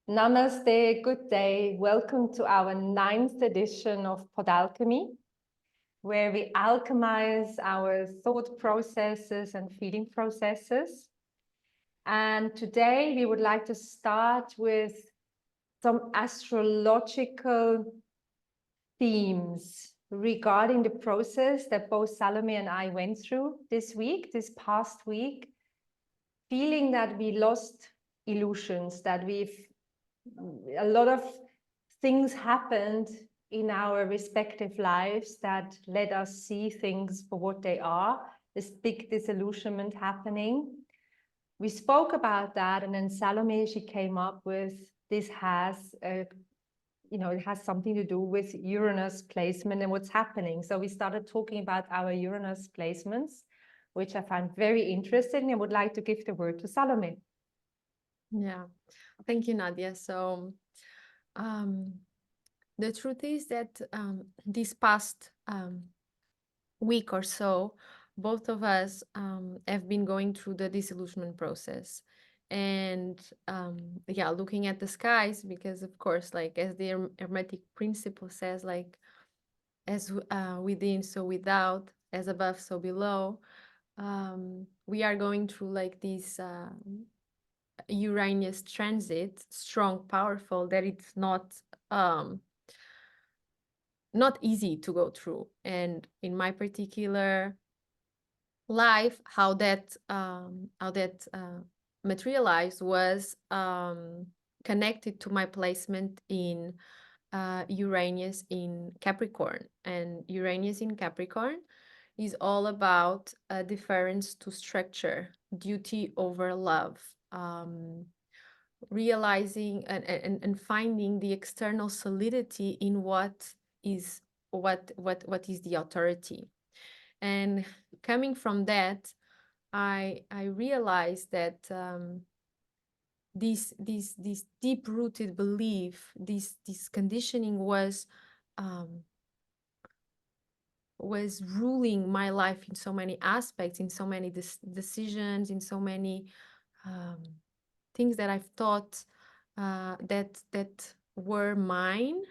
Namaste, good day. Welcome to our 9th edition of PodAlchemy, where we alchemize our thought processes and feeling processes. And today we would like to start with some astrological themes regarding the process that both Salome and I went through this past week, feeling that we lost illusions, that a lot of things happened in our respective lives that let us see things for what they are, this big disillusionment happening. We spoke about that, and then Salome, she came up with this it has something to do with Uranus placement and what's happening. So we started talking about our Uranus placements, which I found very interesting, and would like to give the word to Salome. Yeah, thank you, Nadia. So the truth is that this past week or so, both of us have been going through the disillusionment process. And yeah, looking at the skies, because of course, like as the Hermetic principle says, like as within, so without, as above, so below, we are going through like this Uranus transit, strong, powerful, that it's not easy to go through. And in my particular life, how that materialized was connected to my placement in Uranus in Capricorn. And Uranus in Capricorn is all about a deference to structure, duty over love, realizing and finding the external solidity in what is the authority. And coming from that, I realized that this deep-rooted belief, this conditioning was ruling my life in so many aspects, in so many decisions, in so many things that I've thought that were mine,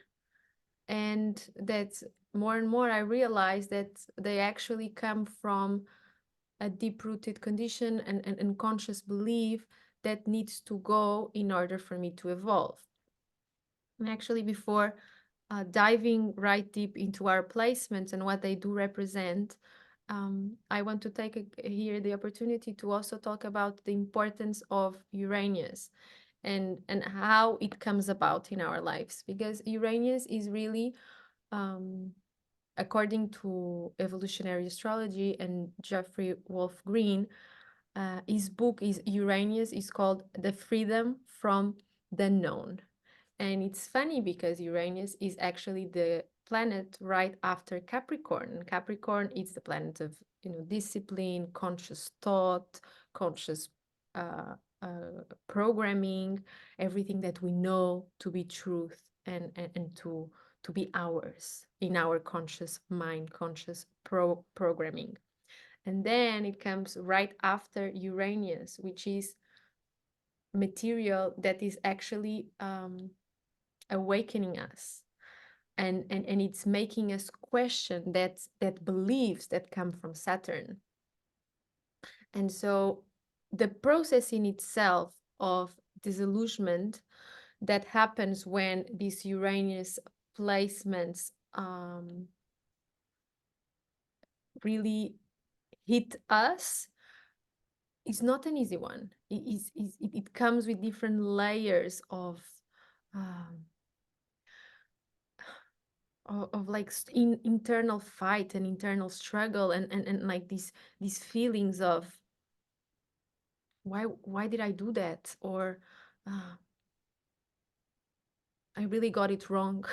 and that more and more I realized that they actually come from a deep-rooted condition and conscious belief that needs to go in order for me to evolve. And actually, before diving right deep into our placements and what they do represent, I want to take here the opportunity to also talk about the importance of Uranus and how it comes about in our lives, because Uranus is really according to evolutionary astrology and Jeffrey Wolf Green, his book is Uranus is called The Freedom from the Known. And it's funny because Uranus is actually the planet right after Capricorn. Capricorn is the planet of discipline, conscious thought, conscious programming, everything that we know to be truth and to be ours in our conscious mind, conscious programming. And then it comes right after Uranus, which is material that is actually awakening us. And it's making us question that beliefs that come from Saturn. And so the process in itself of disillusionment that happens when these Uranus placements really hit us is not an easy one. It comes with different layers of like internal fight and internal struggle and like these feelings of why did I do that, or I really got it wrong,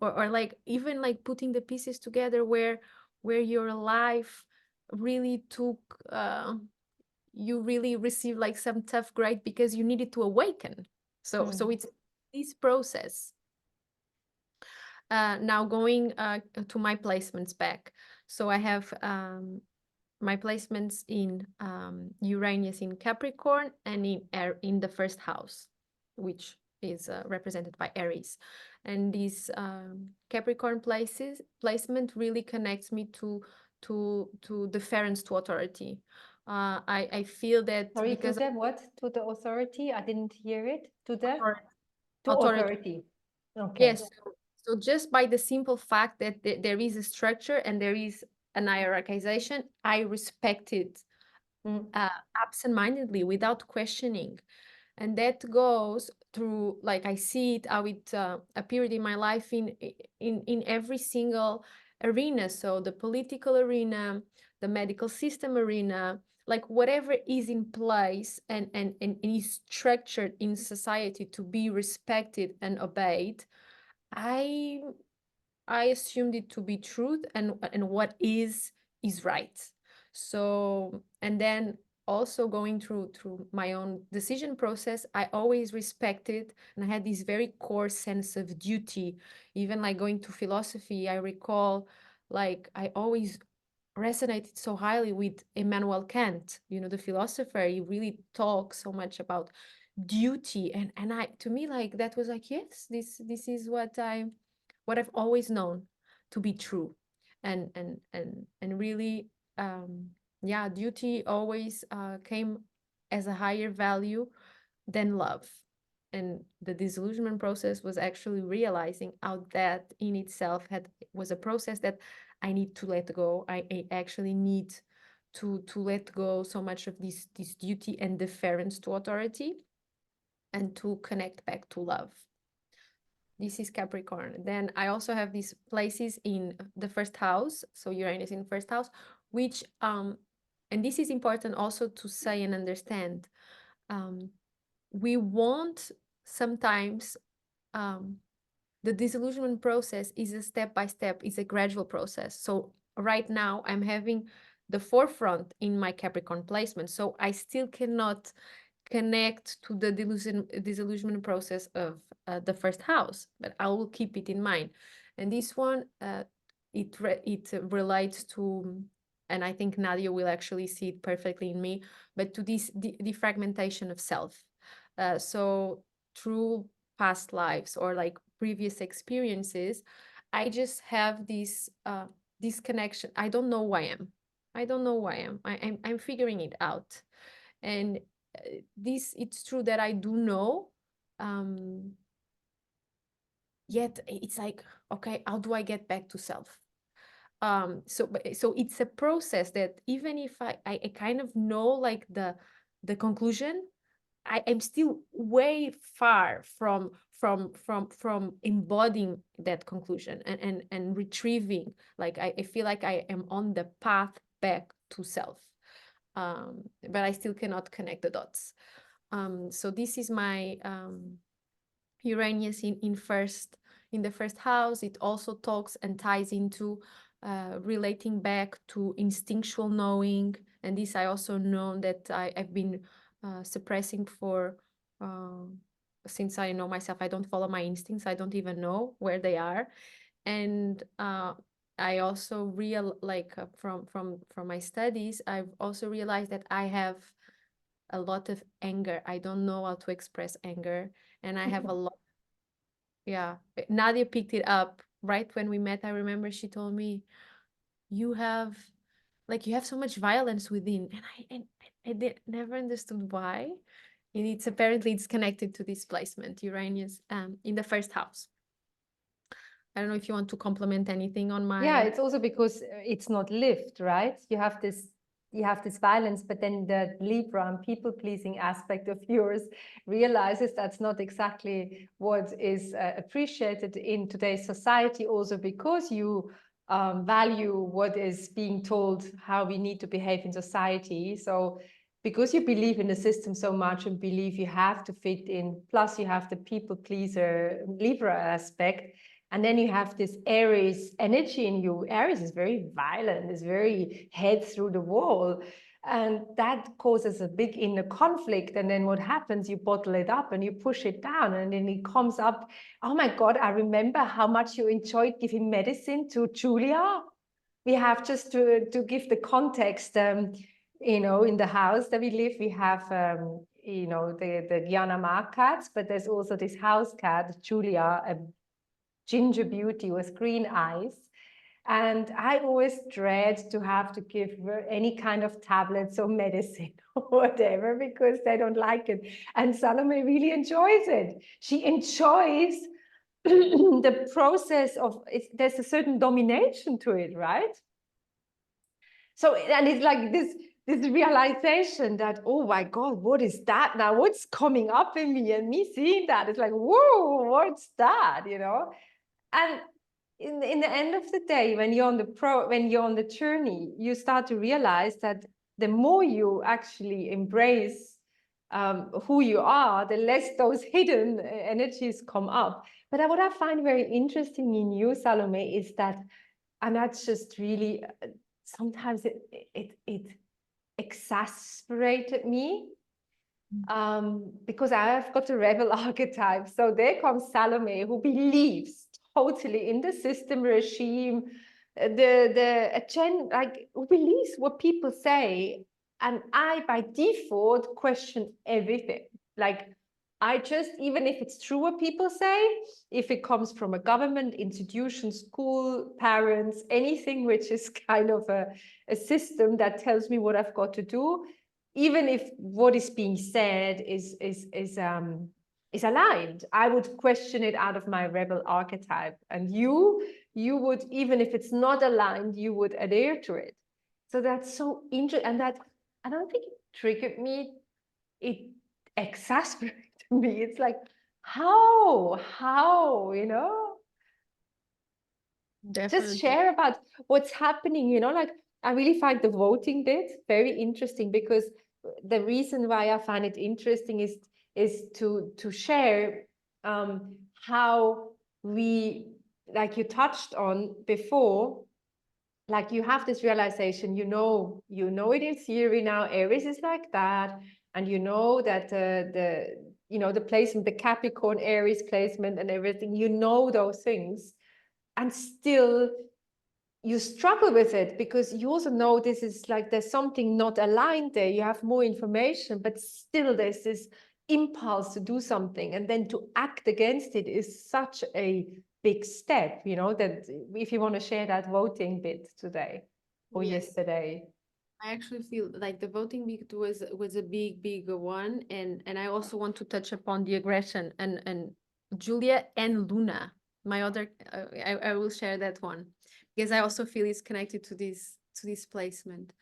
or like even like putting the pieces together where your life really took you really received like some tough grade because you needed to awaken. So it's this process. Now going to my placements back. So I have my placements in Uranus in Capricorn and in the first house, which is represented by Aries. And this Capricorn placement really connects me to deference to authority. I feel that Sorry, to because the what? To the authority? I didn't hear it. To the to authority. authority. Okay. Yes. So just by the simple fact that there is a structure and there is an hierarchization, I respect it absent-mindedly without questioning. And that goes through, like, I see it, how it appeared in my life in every single arena. So the political arena, the medical system arena, like whatever is in place and is structured in society to be respected and obeyed, I assumed it to be truth, and what is right. So, and then also going through my own decision process, I always respected, and I had this very core sense of duty. Even like going to philosophy, I recall, like, I always resonated so highly with Immanuel Kant, the philosopher. He really talks so much about duty, and I, to me, like, that was like, yes, this is what I've always known to be true. And really, yeah, duty always came as a higher value than love. And the disillusionment process was actually realizing how that in itself was a process that I need to let go. I actually need to let go so much of this duty and deference to authority, and to connect back to love. This is Capricorn. Then I also have these places in the first house. So Uranus in first house, which and this is important also to say and understand. We want sometimes the disillusionment process is a step-by-step, is a gradual process. So right now I'm having the forefront in my Capricorn placement. So I still cannot connect to the disillusionment process of the first house, but I will keep it in mind. And this one, it relates to, and I think Nadia will actually see it perfectly in me, but to this defragmentation of self. So through past lives or like previous experiences, I just have this disconnection. I don't know who I am. I don't know who I am. I'm figuring it out. And it's true that I do know, yet it's like, okay, how do I get back to self? So it's a process that even if I kind of know like the conclusion, I am still way far from embodying that conclusion and retrieving. Like I feel like I am on the path back to self, but I still cannot connect the dots. So this is my Uranus in the first house. It also talks and ties into relating back to instinctual knowing, and this I also know that I've been suppressing for since I know myself. I don't follow my instincts. I don't even know where they are, and I also from my studies, I've also realized that I have a lot of anger. I don't know how to express anger, and I have a lot. Yeah, Nadia picked it up right when we met. I remember she told me, you have so much violence within, and I never understood why. And it's apparently it's connected to this placement, Uranus, in the first house. I don't know if you want to complement anything on my. Yeah, it's also because it's not lived, right? You have this violence, but then the Libra and people-pleasing aspect of yours realizes that's not exactly what is appreciated in today's society, also because you value what is being told, how we need to behave in society. So because you believe in the system so much and believe you have to fit in, plus you have the people-pleaser Libra aspect, and then you have this Aries energy in you. Aries is very violent, is very head through the wall. And that causes a big inner conflict. And then what happens, you bottle it up and you push it down. And then it comes up, oh my God, I remember how much you enjoyed giving medicine to Julia. We have just to give the context, in the house that we live, we have you know, the Gyanama cats, but there's also this house cat, Julia, a ginger beauty with green eyes. And I always dread to have to give her any kind of tablets or medicine or whatever, because they don't like it. And Salome really enjoys it. She enjoys the process of it. There's a certain domination to it, right? So, and it's like this realization that, oh my God, what is that now? What's coming up in me? And me seeing that, it's like, whoa, what's that? You know? And in the end of the day, when you're on the journey, you start to realize that the more you actually embrace who you are, the less those hidden energies come up. But what I find very interesting in you, Salome, is that, and that's just really, sometimes it exasperated me, because I have got a rebel archetype. So there comes Salome, who believes totally in the system, regime, the agenda, like, who believes what people say. And I, by default, question everything. Like, I just, even if it's true what people say, if it comes from a government, institution, school, parents, anything which is kind of a system that tells me what I've got to do, even if what is being said is aligned, I would question it out of my rebel archetype. And you would, even if it's not aligned, you would adhere to it. So that's so interesting. And that, I don't think it triggered me. It exasperated me. It's like, how, you know? Definitely. Just share about what's happening, you know, like, I really find the voting bit very interesting, because the reason why I find it interesting is to share how we, like you touched on before, like you have this realization, you know it in theory now, Aries is like that, and you know that the placement, the Capricorn Aries placement and everything, you know those things, and still you struggle with it, because you also know this is like, there's something not aligned there. You have more information, but still there's this impulse to do something, and then to act against it is such a big step, you know, that if you want to share that voting bit today or Yes. yesterday. I actually feel like the voting bit was a big one, and I also want to touch upon the aggression and Julia and Luna. My other, I will share that one, because I also feel it's connected to this placement,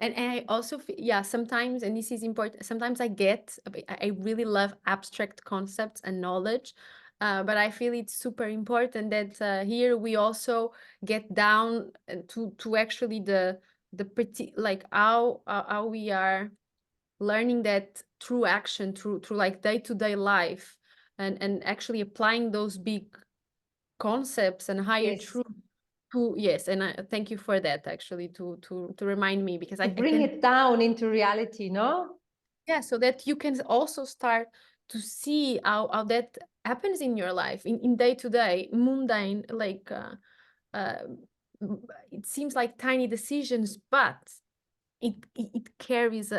and I also feel, yeah, sometimes, and this is important. Sometimes I really love abstract concepts and knowledge, but I feel it's super important that here we also get down to actually the pretty, like how we are learning that through action, through like day-to-day life, and actually applying those big concepts and higher Yes, truth to, yes, and I thank you for that, actually, to remind me, because to I bring tend, it down into reality, no? yeah, so that you can also start to see how that happens in your life, in day-to-day mundane, like uh, it seems like tiny decisions, but it carries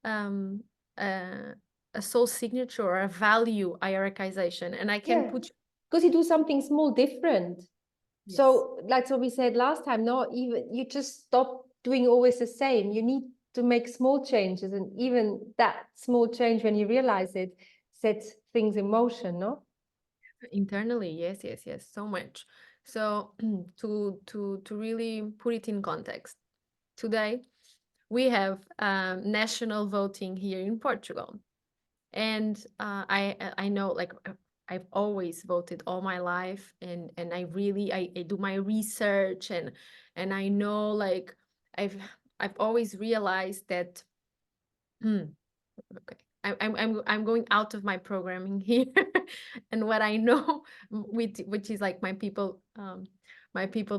um, a, a soul signature or a value hierarchization, and I can Yeah, put, because you do something small different. yes, So that's what we said last time. No, even you just stop doing always the same. You need to make small changes, and even that small change, when you realize it, sets things in motion. No. internally, yes, so much. So to really put it in context, today we have national voting here in Portugal, and I know, like, I've always voted all my life, and I do my research, and I know, like, I've always realized that, okay, I'm going out of my programming here, and what I know, which is like my people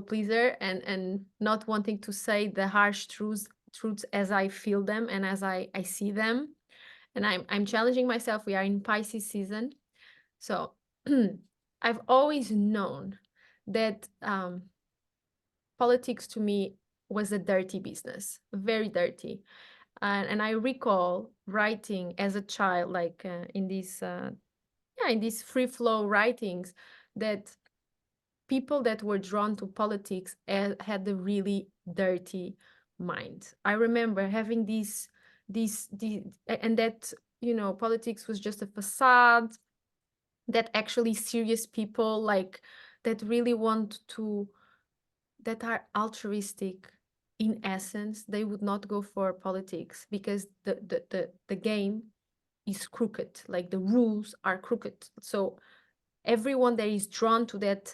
pleaser, and not wanting to say the harsh truths as I feel them and as I see them, and I'm challenging myself. We are in Pisces season, so I've always known that politics to me was a dirty business, very dirty. And I recall writing as a child, like in these free flow writings, that people that were drawn to politics had a really dirty mind. I remember having and that, politics was just a facade, that actually serious people, like, that really want to, that are altruistic in essence, they would not go for politics because the game is crooked, like the rules are crooked. So everyone that is drawn to that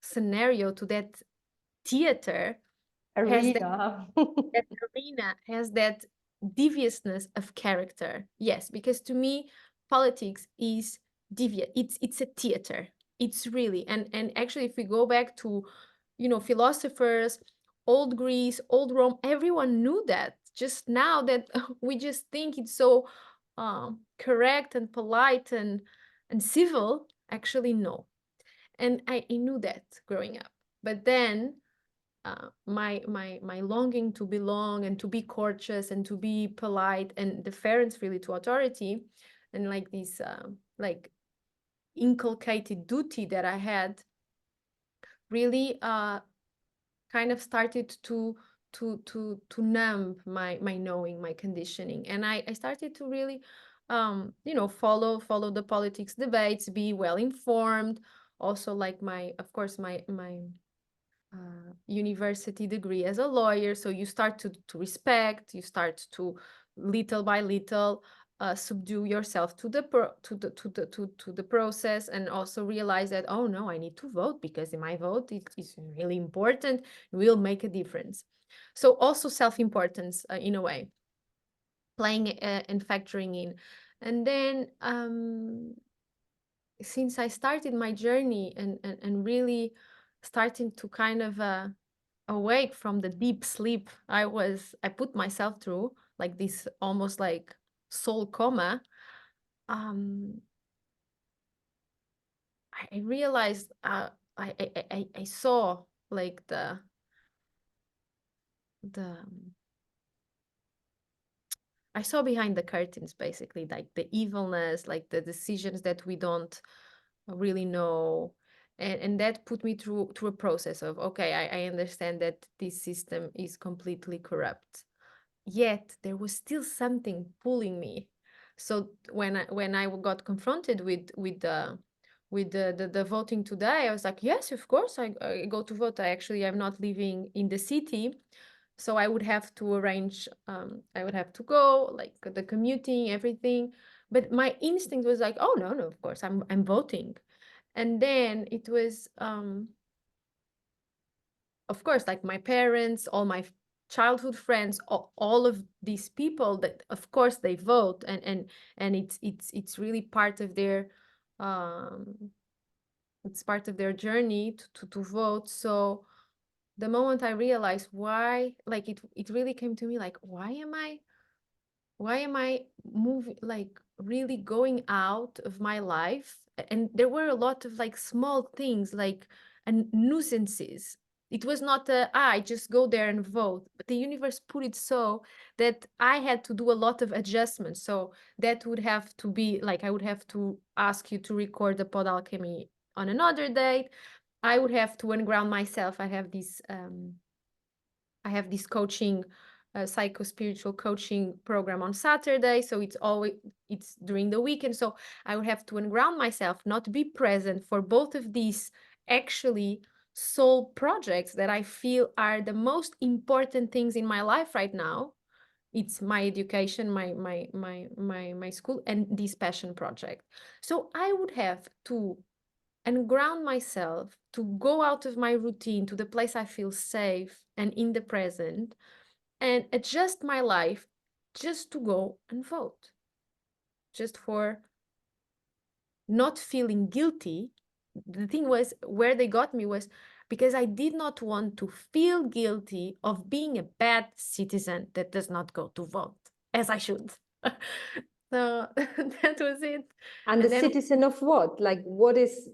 scenario, to that theater, has Arena. that arena, has that deviousness of character. Yes, because to me, politics is deviant. It's a theater. It's really, and actually, if we go back to, philosophers, old Greece, old Rome, everyone knew that. Just now that we just think it's so correct and polite and civil, actually no. And I knew that growing up. But then my longing to belong and to be courteous and to be polite and deference really to authority, and like this like inculcated duty that I had, really kind of started to numb my knowing, my conditioning. And I started to really follow the politics debates, be well informed, also like my, of course, my university degree as a lawyer. So you start to respect, you start to little by little subdue yourself to the process, and also realize that, oh no, I need to vote because my vote is really important, will make a difference. So also self-importance, in a way, playing and factoring in. And then since I started my journey and really starting to kind of awake from the deep sleep I put myself through, like this almost like soul coma, um, I realized I saw like the I saw behind the curtains, basically, like the evilness, like the decisions that we don't really know. And that put me through a process of, okay, I understand that this system is completely corrupt. Yet there was still something pulling me. So when I got confronted with the voting today, I was like, yes, of course, I go to vote. I'm not living in the city, so I would have to arrange, I would have to go, like the commuting, everything. But my instinct was like, oh no, of course, I'm voting. And then it was, of course, like my parents, all my childhood friends, all of these people that, of course, they vote, and it's really part of their, um, it's part of their journey to vote. So the moment I realized why, like it really came to me like, why am I moving, like really going out of my life? And there were a lot of like small things, like and nuisances. It was not I just go there and vote, but the universe put it so that I had to do a lot of adjustments. So that would have to be like, I would have to ask you to record the PodAlchemy on another date. I would have to unground myself. I have this coaching, psycho-spiritual coaching program on Saturday. So it's during the weekend. So I would have to unground myself, not be present for both of these actually soul projects that I feel are the most important things in my life right now. It's my education, my school, and this passion project. So I would have to and ground myself to go out of my routine to the place I feel safe and in the present, and adjust my life just to go and vote, just for not feeling guilty. The thing was, where they got me was because I did not want to feel guilty of being a bad citizen that does not go to vote as I should. So that was it. And the And then citizen of what? Like, what is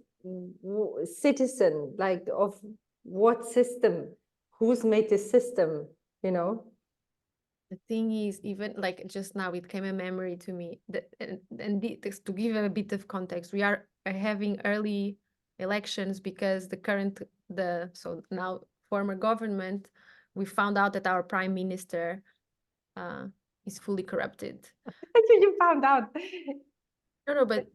citizen? Like, of what system? Who's made this system? you know. The thing is, even like just now, it came a memory to me that, to give a bit of context, we are having early elections because so now former government, we found out that our prime minister is fully corrupted. You found out. No, but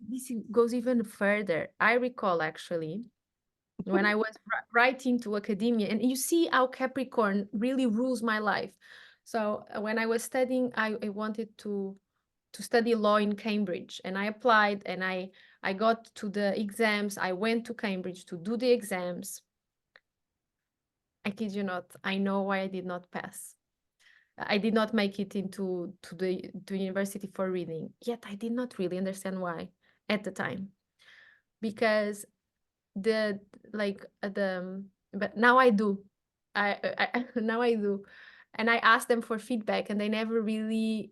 this goes even further. I recall actually when I was right into academia, and you see how Capricorn really rules my life. So when I was studying, I wanted to study law in Cambridge, and I applied, and I got to the exams. I went to Cambridge to do the exams. I kid you not, I know why I did not pass. I did not make it into to university for reading. Yet I did not really understand why at the time, because the but now I do. Now I do, and I asked them for feedback, and they never really.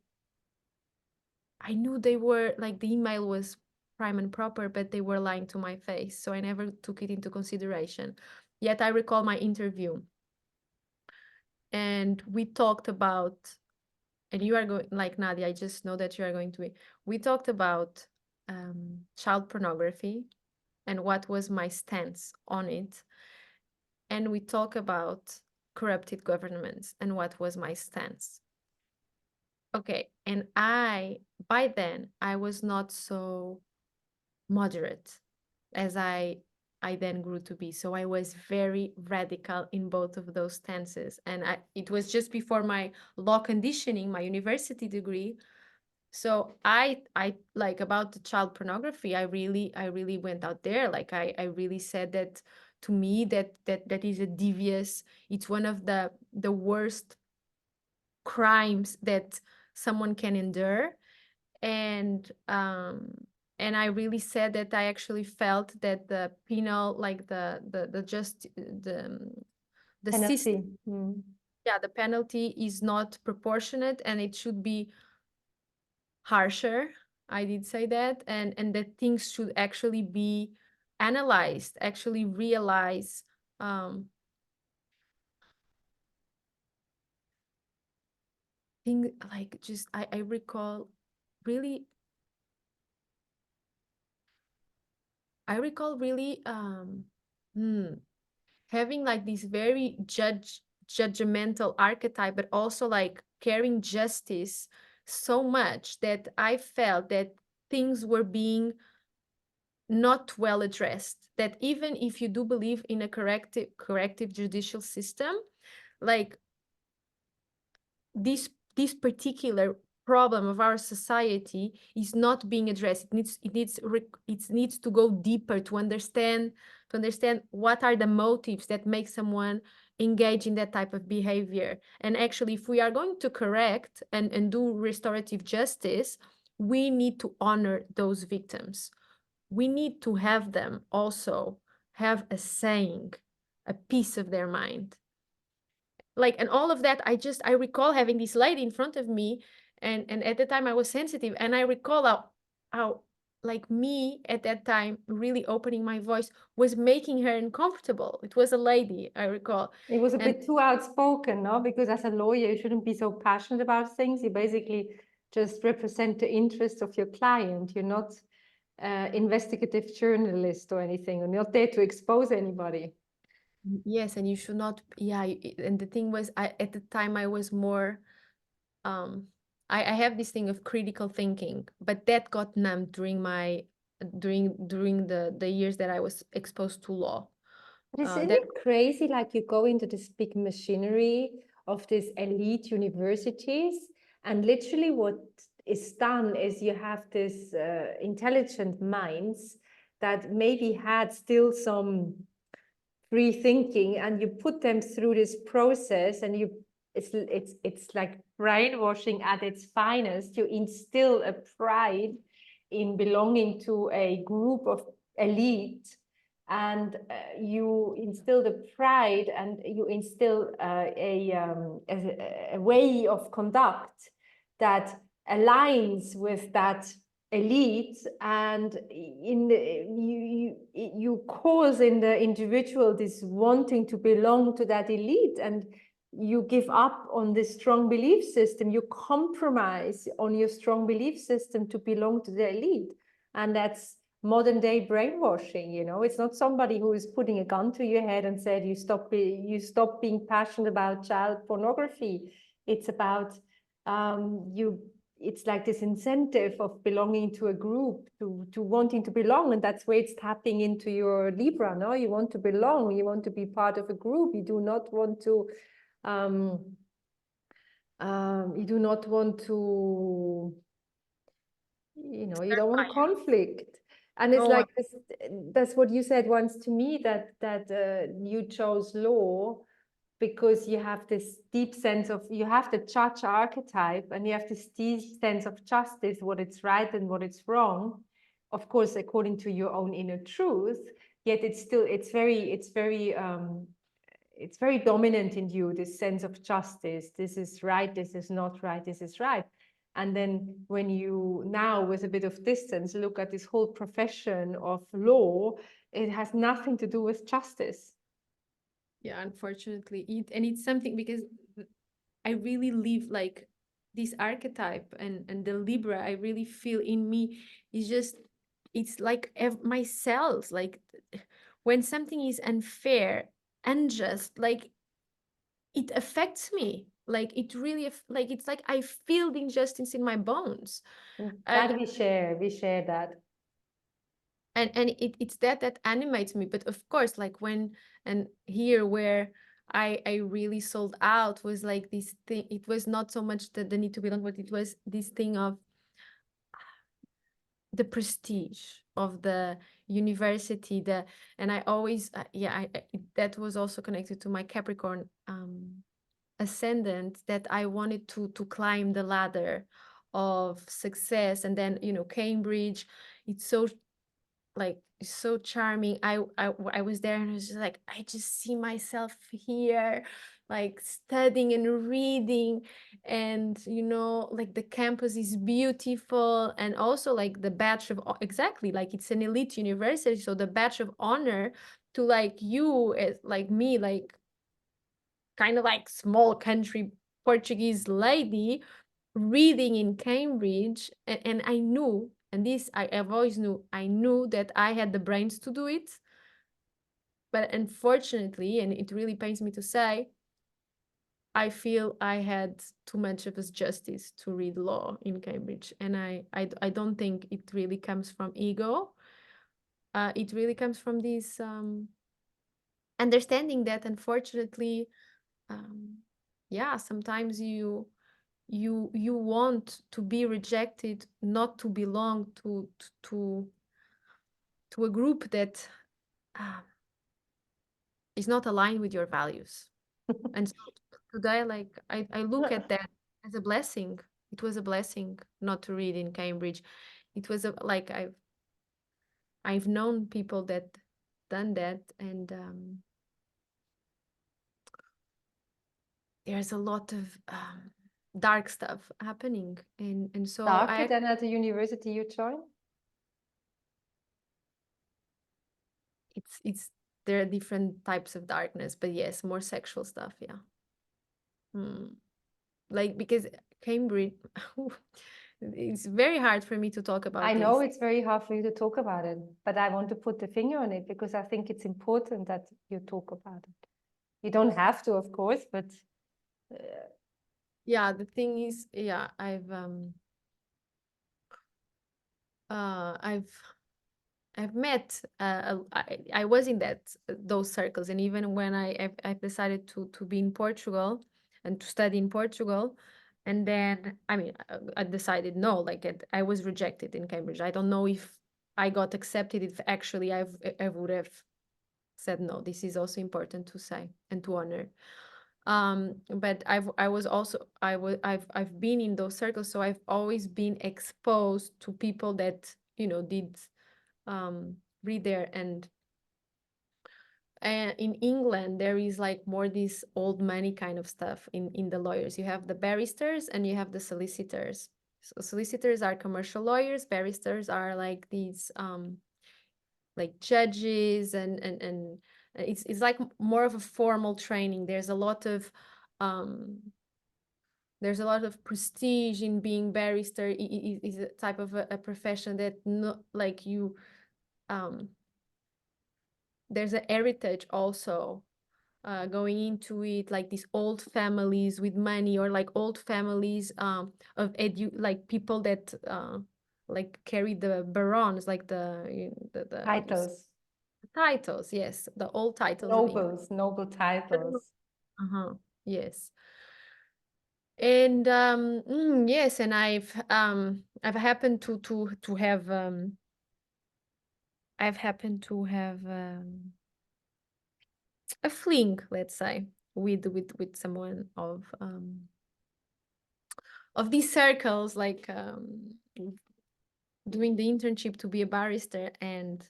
I knew they were like, the email was prime and proper, but they were lying to my face, so I never took it into consideration. Yet I recall my interview, and we talked about, and you are going, like, Nadia, I just know that you are going to be. We talked about child pornography and what was my stance on it. And we talk about corrupted governments and what was my stance. Okay, and by then, I was not so moderate as I then grew to be. So I was very radical in both of those stances. And it was just before my law conditioning, my university degree. So I like, about the child pornography, I really went out there. Like I really said that, to me, that is a devious, it's one of the worst crimes that someone can endure. And I really said that I actually felt that the penal, like the just the system, Penalty. yeah, the penalty is not proportionate, and it should be harsher. I did say that, and that things should actually be analyzed, actually realize. Thing like, just I recall really. I recall really having like this very judgmental archetype, but also like caring justice so much that I felt that things were being not well addressed. That even if you do believe in a corrective judicial system, like this particular problem of our society is not being addressed. It needs to go deeper to understand what are the motives that make someone engage in that type of behavior. And actually, if we are going to correct and do restorative justice, we need to honor those victims. We need to have them also have a saying, a piece of their mind. Like, and all of that, I recall having this lady in front of me, and at the time I was sensitive, and I recall how like me at that time really opening my voice was making her uncomfortable. It was a lady, I recall. It was a And bit too outspoken, no? Because as a lawyer, you shouldn't be so passionate about things. You basically just represent the interests of your client. You're not investigative journalist or anything. You're not there to expose anybody. yes, and you should not, yeah. And the thing was, at the time I was more I have this thing of critical thinking, but that got numbed during the years that I was exposed to law. But isn't That it crazy? Like, you go into this big machinery of these elite universities, and literally what is done is you have this intelligent minds that maybe had still some free thinking, and you put them through this process, and it's like brainwashing at its finest. You instill a pride in belonging to a group of elite, and you instill the pride, and you instill a way of conduct that aligns with that elite, and you cause in the individual this wanting to belong to that elite, and you give up on this strong belief system, you compromise on your strong belief system to belong to the elite. And that's modern day brainwashing, you know. It's not somebody who is putting a gun to your head and said you stop being passionate about child pornography. It's about it's like this incentive of belonging to a group, to wanting to belong, and that's where it's tapping into your Libra. No, you want to belong, you want to be part of a group, you do not want to you do not want to, you know, you don't want conflict. And it's No, like this, that's what you said once to me, that you chose law because you have this deep sense of, you have the judge archetype, and you have this deep sense of justice, what it's right and what it's wrong, of course according to your own inner truth, yet it's still, it's very dominant in you, this sense of justice. This is right, this is not right, this is right. And then when you now, with a bit of distance, look at this whole profession of law, it has nothing to do with justice. yeah, unfortunately, it's something because I really live like this archetype, and the Libra I really feel in me is just, it's like my cells, like when something is unfair, unjust, like it affects me, like it really like it's like I feel the injustice in my bones. That we share that. And it's that animates me. But of course, like when, and here where I really sold out was like this thing. It was not so much the need to belong, but it was this thing of the prestige of the university, and I always that was also connected to my Capricorn ascendant, that I wanted to climb the ladder of success. And then, you know, Cambridge, it's so like so charming. I was there and I was just like, I just see myself here, like studying and reading, and you know, like the campus is beautiful, and also like the badge of exactly, like it's an elite university, so the badge of honor to like you as like me, like kind of like small country Portuguese lady reading in Cambridge, and I knew, and this I've always knew, I knew that I had the brains to do it, but unfortunately, and it really pains me to say, I feel I had too much of a justice to read law in Cambridge, and I don't think it really comes from ego. It really comes from this understanding that unfortunately, yeah, sometimes you want to be rejected, not to belong to a group that uh, is not aligned with your values. And so today, like I look at that as a blessing. It was a blessing not to read in Cambridge. It was like I've known people that done that, and there's a lot of dark stuff happening, and so Darker than at the university you joined? it's there are different types of darkness, but yes, more sexual stuff, yeah. Like because Cambridge, it's very hard for me to talk about I this. know it's very hard for you to talk about it, but I want to put the finger on it because I think it's important that you talk about it. You don't have to, of course, but Yeah, the thing is, yeah, I've met I was in those circles, and even when I've decided to be in Portugal and to study in Portugal, and then I mean I decided no, like I was rejected in Cambridge. I don't know if I got accepted, if actually I would have said no. This is also important to say and to honor. But I've been in those circles, so I've always been exposed to people that, you know, did read there. And in England there is like more this old money kind of stuff in the lawyers. You have the barristers and you have the solicitors. So solicitors are commercial lawyers, barristers are like these like judges, and it's like more of a formal training. There's a lot of there's a lot of prestige in being barrister. Is a type of a profession that like you there's a heritage also going into it, like these old families with money, or like old families of like people that like carry the barons, like the Titles, titles, yes, the old titles in England. noble titles. Uh-huh. Yes. And yes, and I've happened to have I've happened to have a fling, let's say, with someone of these circles, like doing the internship to be a barrister, and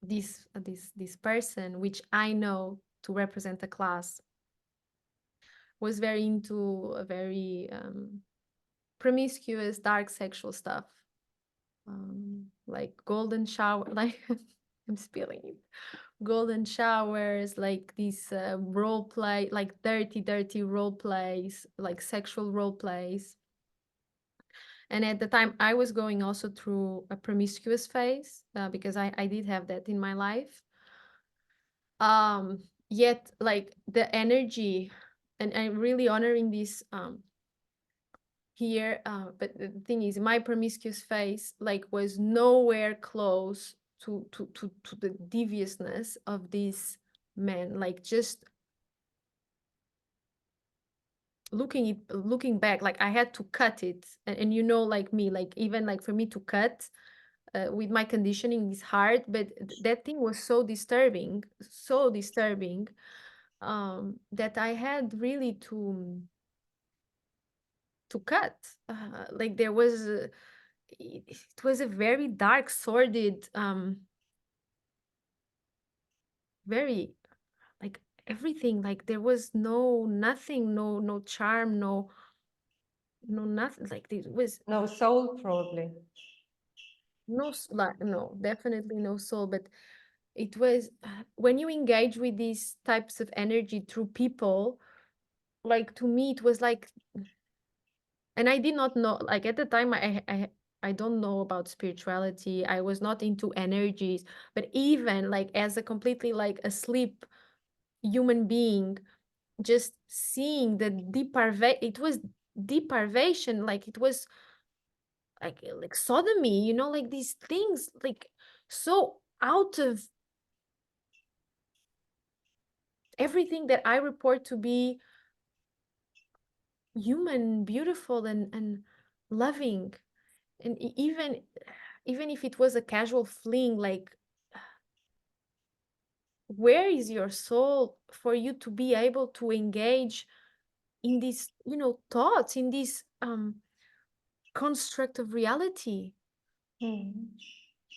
this person, which I know to represent a class, was very into a very promiscuous, dark sexual stuff, like golden shower, like I'm spilling it. Golden showers, like these role play, like dirty role plays, like sexual role plays. And at the time, I was going also through a promiscuous phase because I did have that in my life. Yet, like the energy, and I'm really honoring this here. But the thing is, my promiscuous phase like was nowhere close to the deviousness of these men. Like just looking back, like I had to cut it, and you know, like me, like even like for me to cut with my conditioning is hard, but that thing was so disturbing, that I had really to cut. Like there was it was a very dark, sordid, very like everything. Like there was nothing, no charm, no nothing. Like it was No soul, probably. like no, definitely no soul. But it was when you engage with these types of energy through people, like to me it was like, and I did not know, like at the time I don't know about spirituality. I was not into energies, but even like as a completely like asleep human being, just seeing the it was deprivation, like it was like sodomy, you know, like these things, like so out of everything that I report to be human, beautiful, and loving. And even if it was a casual fling, like where is your soul for you to be able to engage in these, you know, thoughts, in this construct of reality? Mm.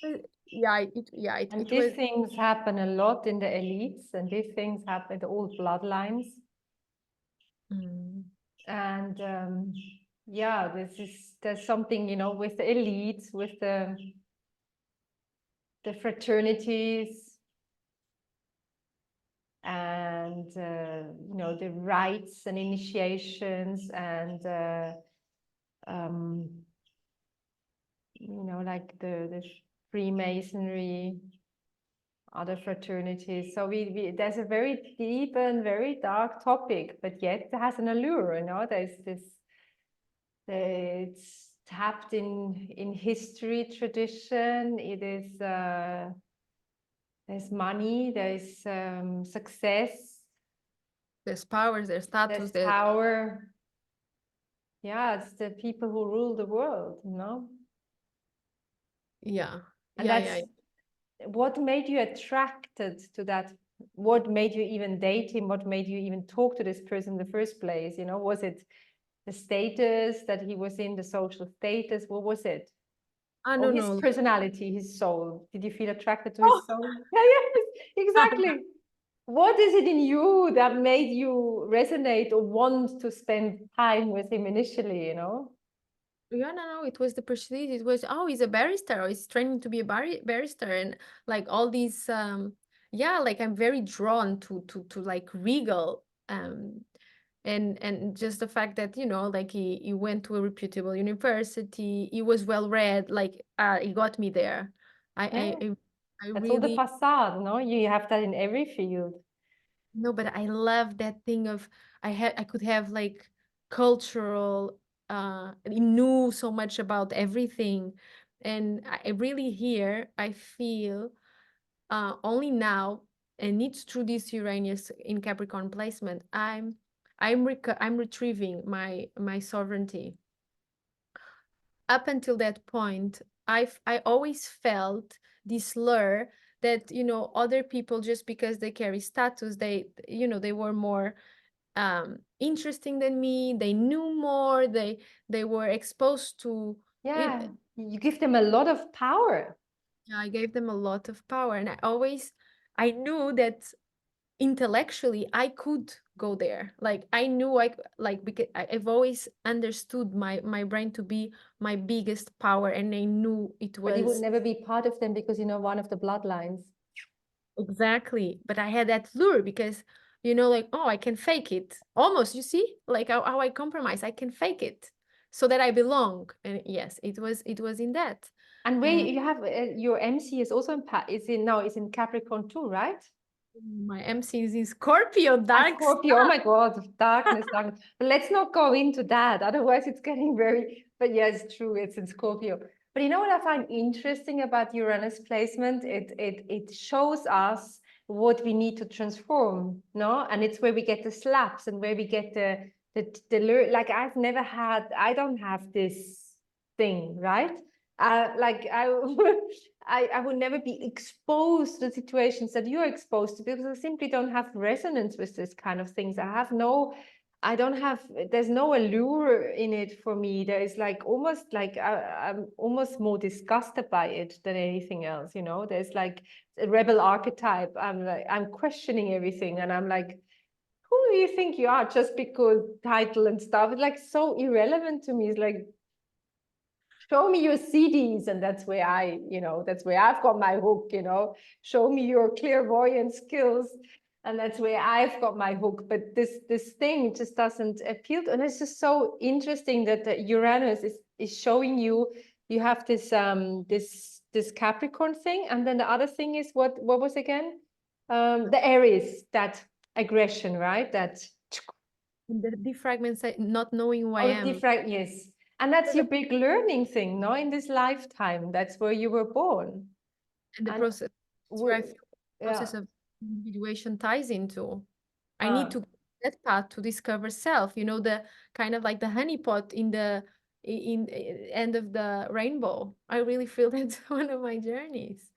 And It these was. things happen a lot in the elites, and these things happen in the old bloodlines. Mm. And yeah, there's something, you know, with the elites, with the fraternities, and you know, the rites and initiations, and you know, like the Freemasonry, other fraternities. So we there's a very deep and very dark topic, but yet it has an allure, you know. There's this, it's tapped in history, tradition. It is there's money, there's success, There's powers, there's status, there's there's. power. Yeah, it's the people who rule the world, you know. Yeah, And yeah, that's yeah. what made you attracted to that. What made you even date him? What made you even talk to this person in the first place? You know, was it the status that he was in, the social status? What was it? I Or don't his know. personality, his soul? Did you feel attracted to Oh, his soul? Yeah, yes, exactly. What is it in you that made you resonate or want to spend time with him initially, you know? yeah, no, it was the prestige. It was, oh, he's a barrister, or he's training to be a barrister, and like all these, yeah, like I'm very drawn to like regal And just the fact that, you know, like he went to a reputable university, he was well read, like he got me there. Yeah. I That's all the really facade, no? You have that in every field. no, but I love that thing of I could have like cultural he knew so much about everything. And I really here I feel only now, and it's through this Uranus in Capricorn placement, I'm retrieving my sovereignty. Up until that point, I always felt this lure that, you know, other people, just because they carry status, they, you know, they were more interesting than me, they knew more, they were exposed to Yeah, it. you give them a lot of power. I gave them a lot of power, and I knew that intellectually I could go there. Like I knew like because I've always understood my brain to be my biggest power, and I knew it But you would was never be part of them because, you know, one of the bloodlines. exactly. But I had that lure because, you know, like, oh, I can fake it almost, you see, like how I compromise, I can fake it so that I belong. And yes, it was in that. And where And you have your MC is also in is in Capricorn too, right? my MC is in Scorpio, And dark Scorpio, oh stuff. my God, darkness, darkness. But let's not go into that. Otherwise, it's getting very, but yeah, it's true, it's in Scorpio. But you know what I find interesting about Uranus placement? It shows us what we need to transform, no? And it's where we get the slaps and where we get like I don't have this thing, right? Like I will never be exposed to situations that you're exposed to because I simply don't have resonance with this kind of things. I don't have, there's no allure in it for me. There is like almost like I'm almost more disgusted by it than anything else, you know? There's like a rebel archetype. I'm questioning everything and I'm like, who do you think you are just because title and stuff? It's like so irrelevant to me. It's like, show me your CDs, and that's where that's where I've got my hook, show me your clairvoyant skills, and that's where I've got my hook. But this thing just doesn't appeal to, and it's just so interesting that the Uranus is showing you have this Capricorn thing, and then the other thing is what was again the Aries, that aggression, right? That The defragments, not knowing who I all am. different, yes. And that's your big learning thing, no? In this lifetime, that's where you were born. And the And process, that's where I feel the yeah, process of individuation ties into. I need uh, to go that path to discover self, you know, the kind of like the honeypot in the end of the rainbow. I really feel that's one of my journeys.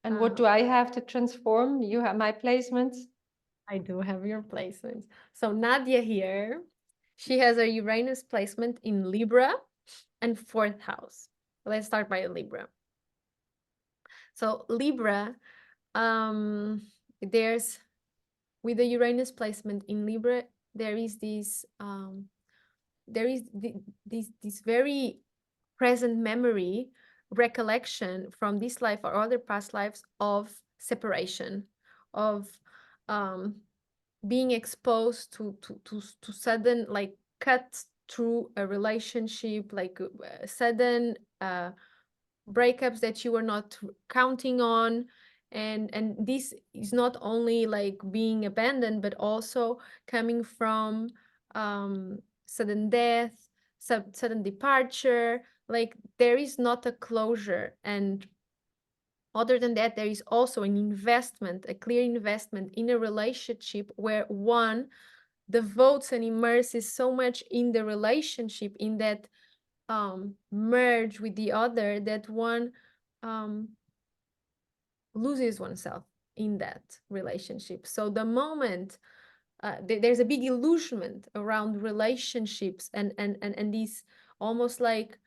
and what do I have to transform? You have my placements. I do have your placements. So Nadia here, she has a Uranus placement in Libra and fourth house. Let's start by Libra. So Libra, there's with the Uranus placement in Libra, there is this very present memory, recollection from this life or other past lives of separation, of um, being exposed to sudden like cut through a relationship, like sudden breakups that you were not counting on. And this is not only like being abandoned, but also coming from sudden death, sudden departure. Like there is not a closure. And other than that, there is also an investment, a clear investment in a relationship where one devotes and immerses so much in the relationship, in that merge with the other, that one loses oneself in that relationship. So the moment there's a big illusionment around relationships, and these almost like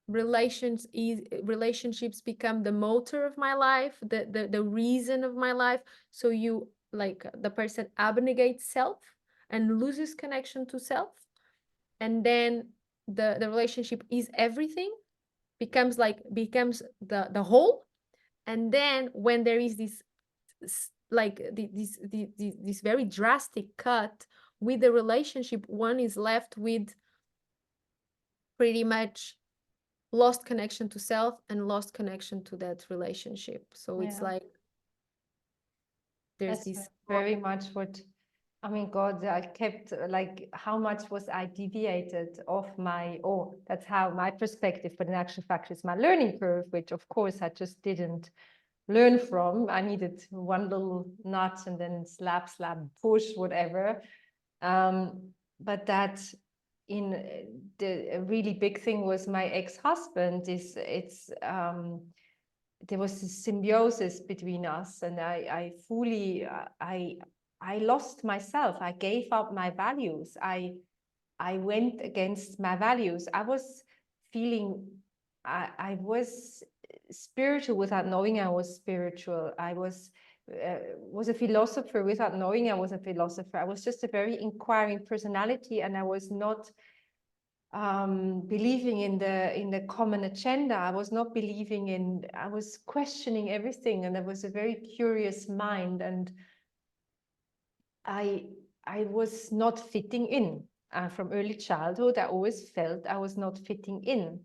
relationships become the motor of my life, the reason of my life. So you like the person abnegates self and loses connection to self, and then the relationship is everything, becomes the whole. And then when there is this like this very drastic cut with the relationship, one is left with pretty much lost connection to self and lost connection to that relationship. So it's Yeah. like there's That's this very much what, I mean, God, I kept like, how much was I deviated off my, oh, that's how my perspective, but in actual fact, it's my learning curve, which of course I just didn't learn from. I needed one little nut and then slap, slap, push, whatever. But that in the really big thing was my ex-husband is there was this symbiosis between us, and I fully I lost myself. I gave up my values. I went against my values. I was feeling I was spiritual without knowing I was spiritual. I was a philosopher without knowing I was a philosopher. I was just a very inquiring personality, and I was not believing in the common agenda. I was not believing in, I was questioning everything, and there was a very curious mind, and I was not fitting in. From early childhood, I always felt I was not fitting in.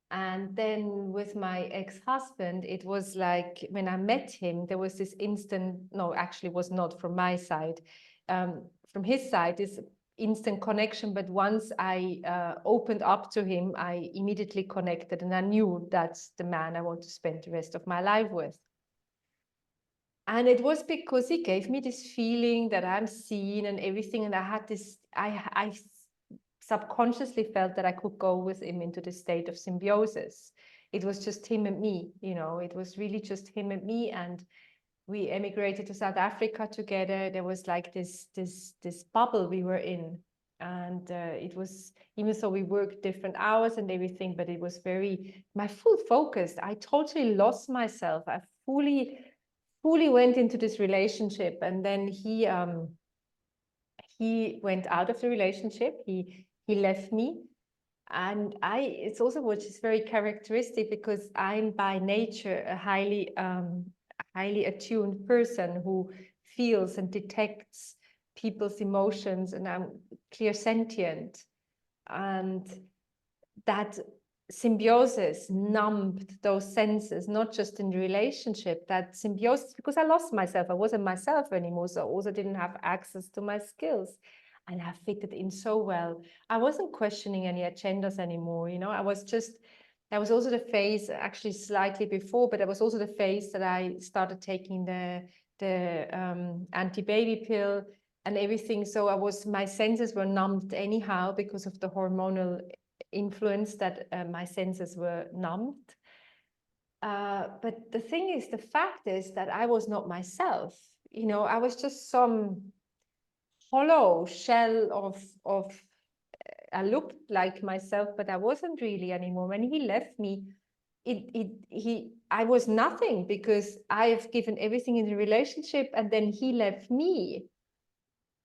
And then with my ex-husband, it was like when I met him, there was this instant, no, actually was not from my side. From his side, this instant connection. But once I opened up to him, I immediately connected, and I knew that's the man I want to spend the rest of my life with. And it was because he gave me this feeling that I'm seen and everything. And I had this, I subconsciously felt that I could go with him into the state of symbiosis. It was just him and me, you know, it was really just him and me. And we emigrated to South Africa together. There was like this bubble we were in. And it was, even though we worked different hours and everything, but it was very, my full focus. I totally lost myself. I fully went into this relationship. And then he went out of the relationship. He left me. And it's also, which is very characteristic, because I'm by nature a highly attuned person who feels and detects people's emotions, and I'm clairsentient. And that symbiosis numbed those senses, not just in the relationship, that symbiosis, because I lost myself. I wasn't myself anymore. So I also didn't have access to my skills. And I fitted in so well. I wasn't questioning any agendas anymore. You know, I was just, that was also the phase, actually slightly before, but that was also the phase that I started taking the anti-baby pill and everything. So my senses were numbed anyhow because of the hormonal influence, that my senses were numbed. But the thing is, the fact is that I was not myself. You know, I was just some hollow shell of I looked like myself, but I wasn't really anymore. When he left me, I was nothing, because I have given everything in the relationship, and then he left me.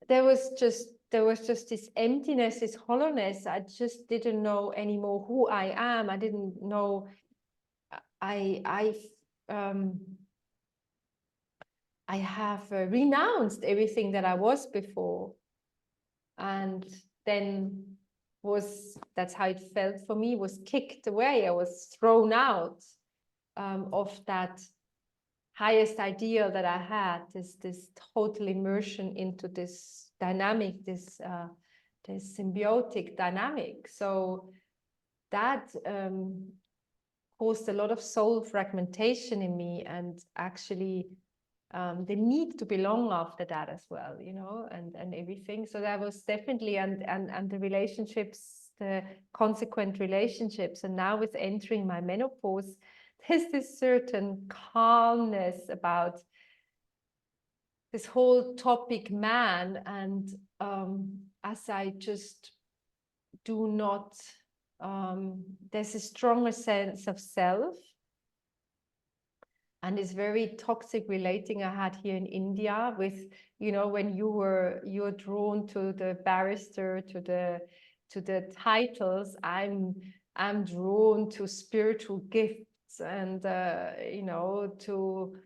There was just this emptiness, this hollowness. I just didn't know anymore who I am. I didn't know. I have renounced everything that I was before, and then that's how it felt for me. Was kicked away. I was thrown out of that highest ideal that I had. This total immersion into this dynamic, this symbiotic dynamic. So that caused a lot of soul fragmentation in me, and actually the need to belong after that as well, you know, and everything. So that was definitely, and the relationships, the consequent relationships. And now with entering my menopause, there's this certain calmness about this whole topic, man. And as I just do not, there's a stronger sense of self. And it's very toxic relating I had here in India with, you know, when you're drawn to the barrister, to the titles. I'm drawn to spiritual gifts, and you know, to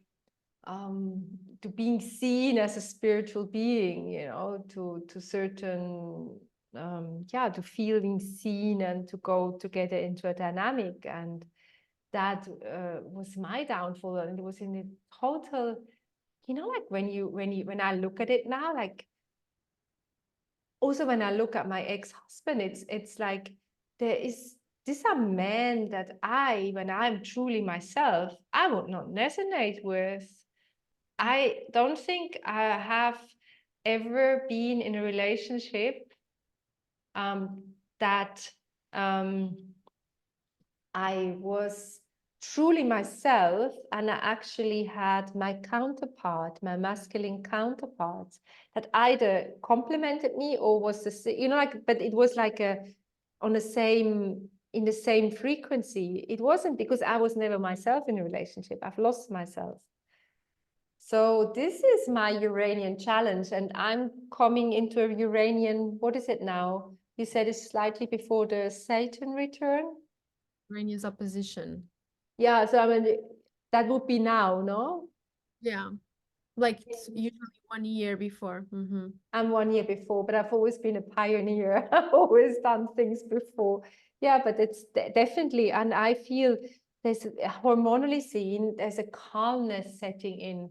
being seen as a spiritual being, you know, to certain to feeling seen and to go together into a dynamic. And that was my downfall, and it was in a total, you know, like when I look at it now, like also when I look at my ex-husband, it's like these are men that when I'm truly myself, I would not resonate with. I don't think I have ever been in a relationship that I was truly myself, and I actually had my counterpart, my masculine counterparts, that either complimented me or was you know, like, but it was like in the same frequency. It wasn't because I was never myself in a relationship. I've lost myself. So this is my Uranian challenge, and I'm coming into a Uranian, what is it now? You said it's slightly before the Saturn return? Uranus opposition. Yeah, so I mean, that would be now, no? Yeah. Like usually 1 year before. I'm 1 year before, but I've always been a pioneer. I've always done things before. Yeah, but it's definitely, and I feel there's hormonally seen, there's a calmness setting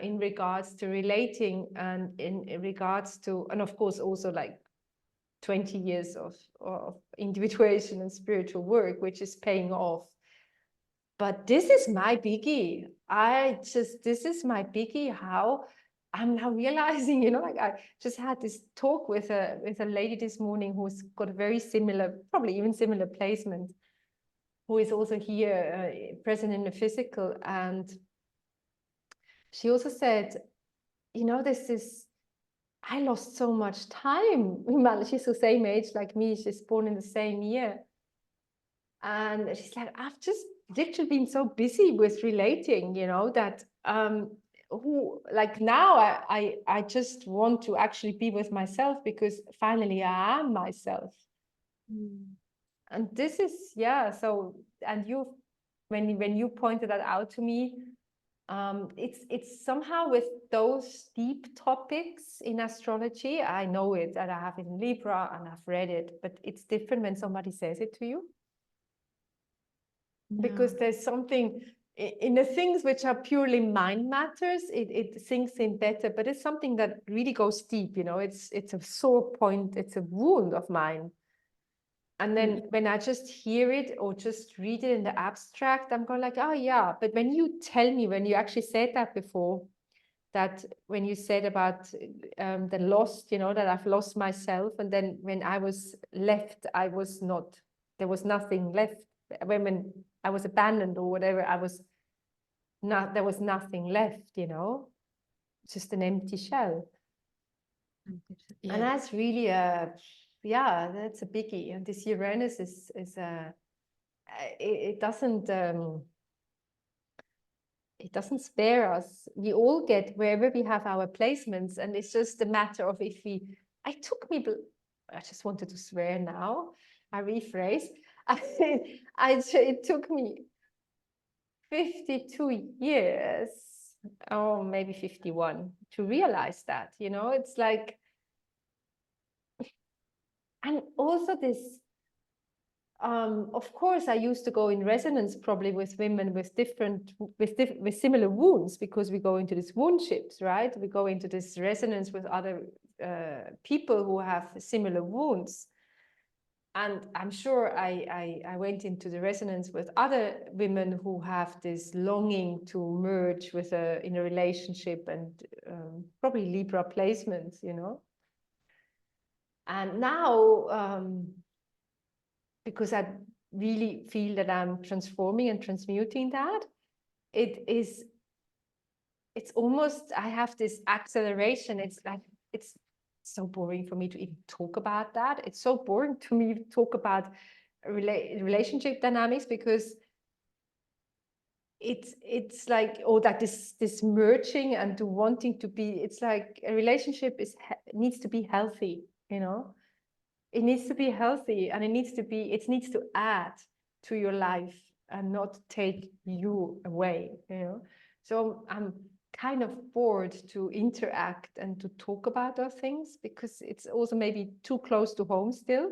in regards to relating, and in regards to, and of course also like 20 years of individuation and spiritual work, which is paying off. But this is my biggie. This is my biggie, how I'm now realizing, you know, like I just had this talk with a lady this morning who's got a very similar, probably even similar placement, who is also here present in the physical. And she also said, you know, I lost so much time. She's the same age like me. She's born in the same year. And she's like, I've just literally been so busy with relating, you know, that who like now I just want to actually be with myself, because finally I am myself. And this is, yeah, so, and when you pointed that out to me, it's somehow with those deep topics in astrology. I know it, and I have it in Libra and I've read it, but it's different when somebody says it to you. Because there's something in the things which are purely mind matters, it sinks in better, but it's something that really goes deep, you know, it's a sore point, it's a wound of mine. And then when I just hear it or just read it in the abstract, I'm going like, oh yeah, but when you tell me, when you actually said that before, that when you said about the lost, you know, that I've lost myself, and then when I was left, there was nothing left. When I was abandoned or whatever, there was nothing left, you know, just an empty shell. Yeah. And that's really that's a biggie. And this Uranus is it doesn't spare us. We all get wherever we have our placements, and it's just a matter of I just wanted to swear now. I rephrase. It took me 52 years, or maybe 51, to realize that, you know, it's like, and also this, of course, I used to go in resonance probably with women with similar wounds, because we go into these wound ships, right? We go into this resonance with other people who have similar wounds. And I'm sure I went into the resonance with other women who have this longing to merge in a relationship, and probably Libra placements, you know. And now, because I really feel that I'm transforming and transmuting that, it's almost, I have this acceleration. It's like, it's so boring for me to even talk about that. It's so boring to me to talk about relationship dynamics, because it's like, oh, that this merging and to wanting to be, it's like a relationship needs to be healthy, you know. It needs to be healthy, and it needs to add to your life and not take you away, you know. So kind of bored to interact and to talk about those things because it's also maybe too close to home still.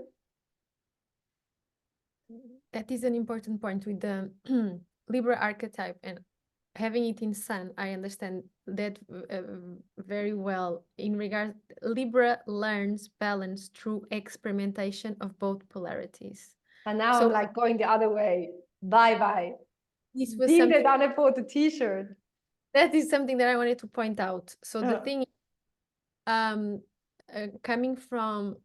That is an important point with the Libra archetype and having it in Sun. I understand that very well. In regard, Libra learns balance through experimentation of both polarities. And now So I'm like going the other way. Bye bye. this was Deem something that unemployed the t-shirt. that is something that I wanted to point out. So the Yeah. thing, coming from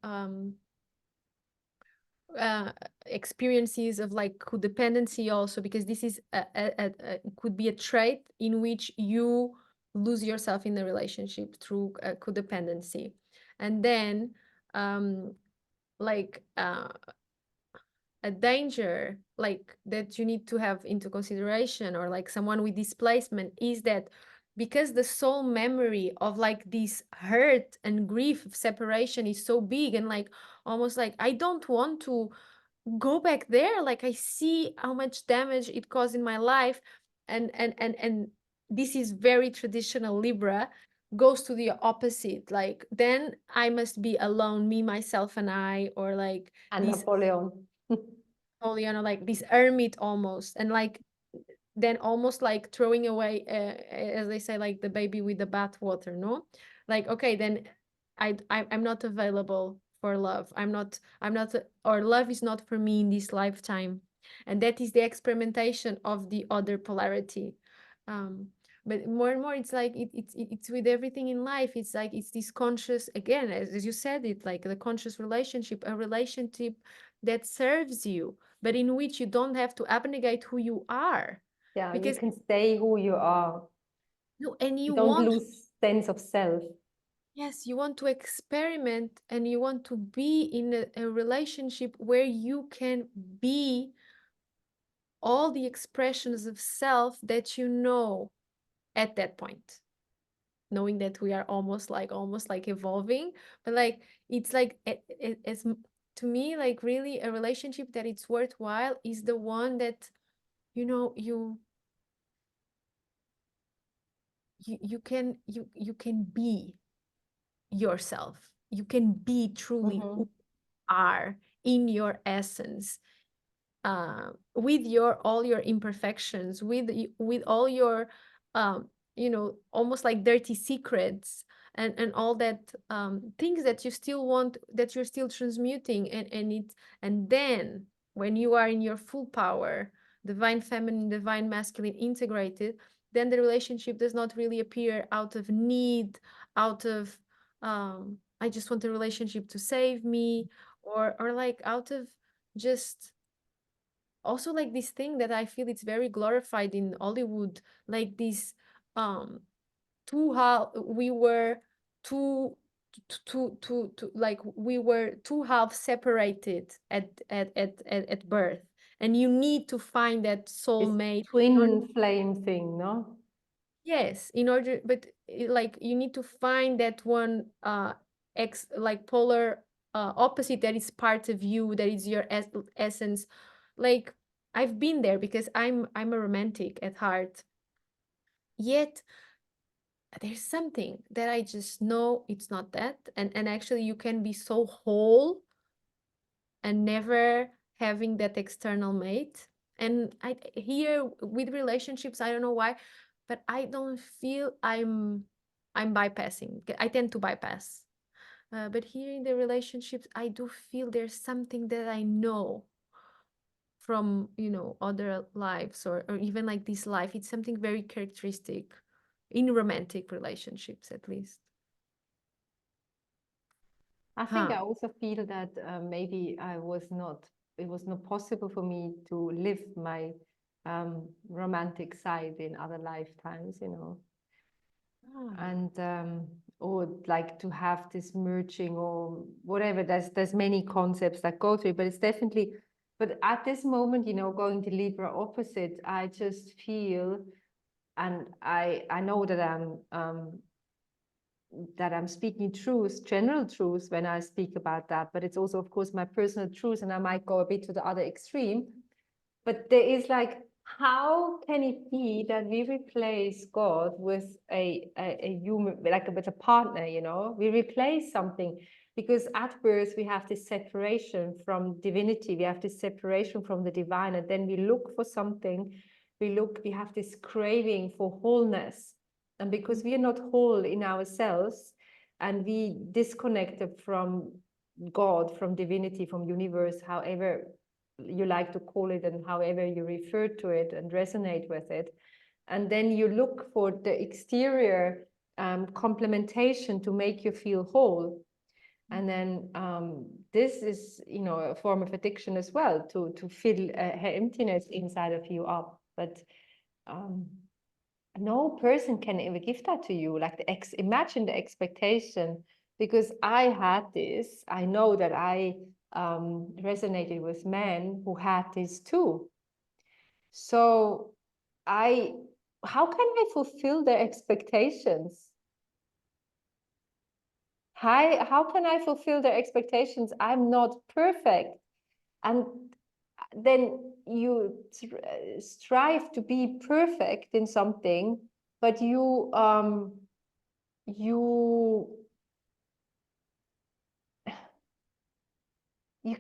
experiences of like codependency also, because this is could be a trait in which you lose yourself in the relationship through codependency, and then like a danger like that you need to have into consideration, or like someone with displacement, is that because the soul memory of like this hurt and grief of separation is so big, and like almost like I don't want to go back there, like I see how much damage it caused in my life, and this is very traditional Libra, goes to the opposite, like then I must be alone, me, myself, and I, or like And this Napoleon. like this hermit almost, and like then almost like throwing away, as they say, like the baby with the bathwater, no? Like, okay, then I'm not available for love. I'm not, or love is not for me in this lifetime. And that is the experimentation of the other polarity. Um, but more and more, it's like it's with everything in life. It's like it's this conscious, again, as you said it, like the conscious relationship, a relationship that serves you, but in which you don't have to abnegate who you are. Yeah, you Because can stay who you are. no, and You you don't want, lose sense of self. yes, you want to experiment, and you want to be in a relationship where you can be all the expressions of self that you know at that point, knowing that we are almost like evolving, but like it's like as to me, like really a relationship that it's worthwhile is the one that you know you can be yourself. You can be truly who you are in your essence, with your all your imperfections, with all your almost like dirty secrets, and all that, things that you still want, that you're still transmuting, and then when you are in your full power, divine feminine, divine masculine integrated, then the relationship does not really appear out of need, out of I just want a relationship to save me, or like out of just also like this thing that I feel it's very glorified in Hollywood, like this two how we were two like we were two halves separated at birth, and you need to find that This soulmate. twin flame thing, no? Yes, in order, but like you need to find that one like polar opposite that is part of you, that is your essence. Like I've been there because I'm a romantic at heart. Yet there's something that I just know it's not that, and actually you can be so whole and never having that external mate. And I here with relationships, I don't know why, but I don't feel I'm bypassing. I tend to bypass. But here in the relationships, I do feel there's something that I know from, other lives, or even like this life. It's something very characteristic in romantic relationships, at least. I think Huh. I also feel that maybe it was not possible for me to live my romantic side in other lifetimes, and or like to have this merging or whatever. There's many concepts that go through, but it's definitely, but at this moment, going to Libra opposite, I just feel, and I know that I'm speaking truth, general truth when I speak about that, but it's also, of course, my personal truth, and I might go a bit to the other extreme. But there is like, how can it be that we replace God with a human, like with a partner, you know? We replace something because at birth we have this separation from divinity, we have this separation from the divine, and then we look for something, we have this craving for wholeness. And because we are not whole in ourselves, and we disconnected from God, from divinity, from universe, however you like to call it and however you refer to it and resonate with it. And then you look for the exterior complementation to make you feel whole. And then this is, you know, a form of addiction as well, to fill emptiness inside of you up. But no person can ever give that to you. Like imagine the expectation, because I had this. I know that I resonated with men who had this too. So how can I fulfill their expectations? How can I fulfill their expectations? I'm not perfect. And then you strive to be perfect in something, but you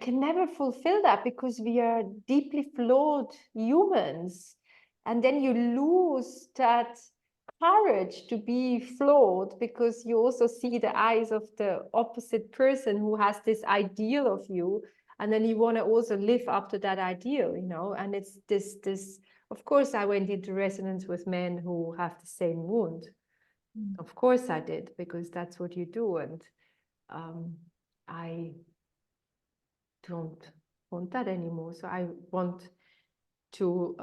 can never fulfill that because we are deeply flawed humans. And then you lose that courage to be flawed because you also see the eyes of the opposite person who has this ideal of you. And then you want to also live up to that ideal, you know. And it's this, of course, I went into resonance with men who have the same wound. Of course I did, because that's what you do. And I don't want that anymore. So I want to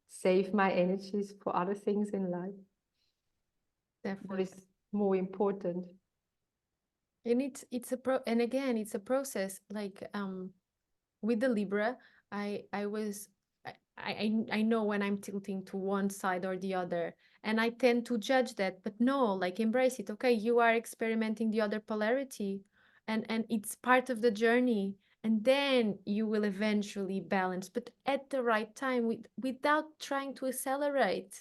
save my energies for other things in life. What is more important? And it's a process. Like with the Libra, I know when I'm tilting to one side or the other, and I tend to judge that, but no, like embrace it. Okay, you are experimenting the other polarity, and it's part of the journey, and then you will eventually balance, but at the right time, without trying to accelerate.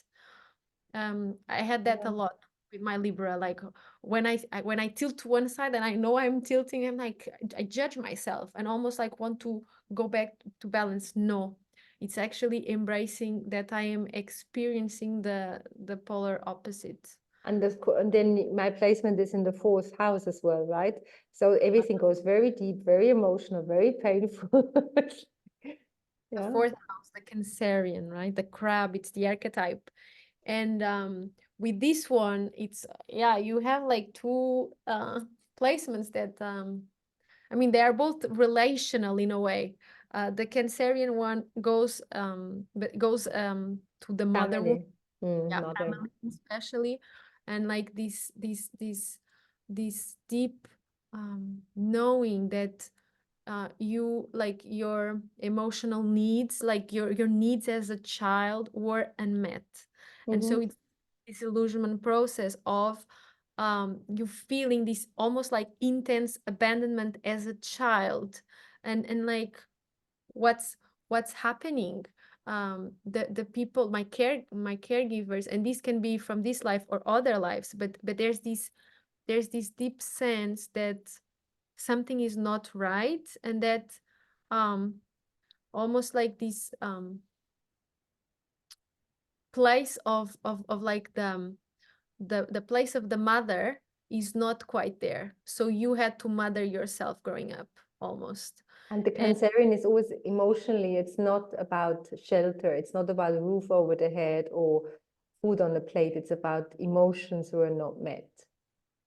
I had that a lot with my Libra. Like when I tilt to one side and I know I'm tilting, I'm like I judge myself and almost like want to go back to balance. No, it's actually embracing that I am experiencing the polar opposite. And then my placement is in the 4th house as well, right? So everything goes very deep, very emotional, very painful. The 4th house, the Cancerian, right? The crab, it's the archetype. And with this one, it's you have like two placements that I mean, they are both relational in a way. The Cancerian one goes to the mother wound, Mother. family especially, and like this deep knowing that you like your emotional needs, like your needs as a child were unmet. And so it's disillusionment process of you feeling this almost like intense abandonment as a child, and like what's happening. The people, my caregivers, and this can be from this life or other lives, but there's this deep sense that something is not right, and that almost like this place of like the place of the mother is not quite there, so you had to mother yourself growing up almost. And the Cancerian is always emotionally, it's not about shelter, it's not about a roof over the head or food on the plate, it's about emotions who are not met.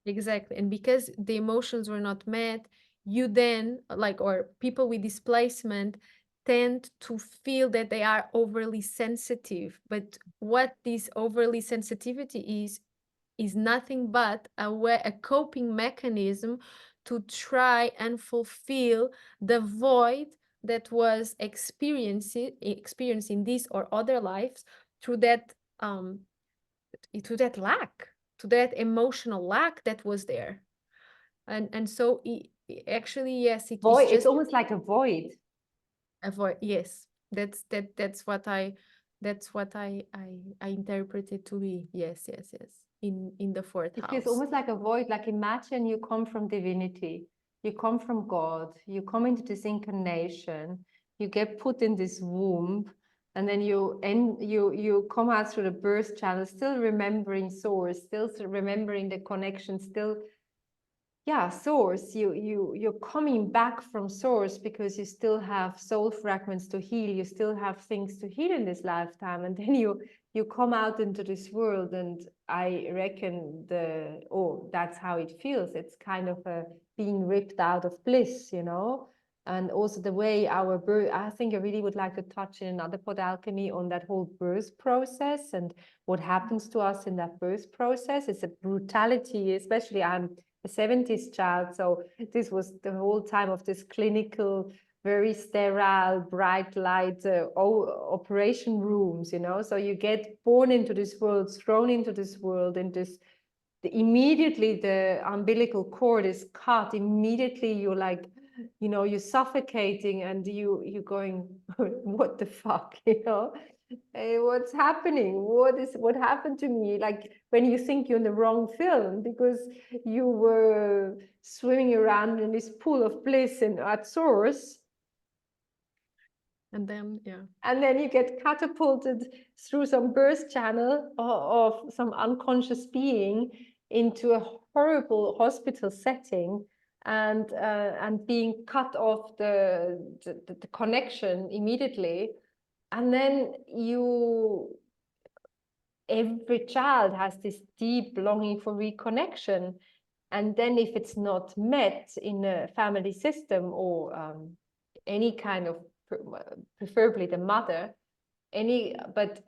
Exactly. And because the emotions were not met, you then, like, or people with displacement tend to feel that they are overly sensitive. But what this overly sensitivity is nothing but a coping mechanism to try and fulfill the void that was experiencing this or other lives through that lack, to that emotional lack that was there. And so actually, yes, it's Void, just it's almost like a void. a void. Yes, that's what I That's what I interpret it to be. Yes, yes, yes. In the fourth It feels house. almost like a void. Like imagine you come from divinity, you come from God, you come into this incarnation, you get put in this womb, and then you come out through the birth channel, still remembering source, still remembering the connection, still source. You're coming back from source because you still have soul fragments to heal, you still have things to heal in this lifetime, and then you come out into this world, and I reckon that's how it feels. It's kind of a being ripped out of bliss, you know. And also the way our birth, I think I really would like to touch in another PodAlchemy on that whole birth process and what happens to us in that birth process. It's a brutality, especially I'm a 70s child, so this was the whole time of this clinical, very sterile, bright light operation rooms, you know. So you get born into this world, thrown into this world, and immediately the umbilical cord is cut. Immediately you're like, you know, you're suffocating, and you're going, what the fuck, you know. Hey, what's happening? What happened to me? Like when you think you're in the wrong film because you were swimming around in this pool of bliss at source, And then, yeah. and then you get catapulted through some birth channel of some unconscious being into a horrible hospital setting, and being cut off the connection immediately. And then every child has this deep longing for reconnection. And then if it's not met in a family system, or any kind of, preferably the mother, but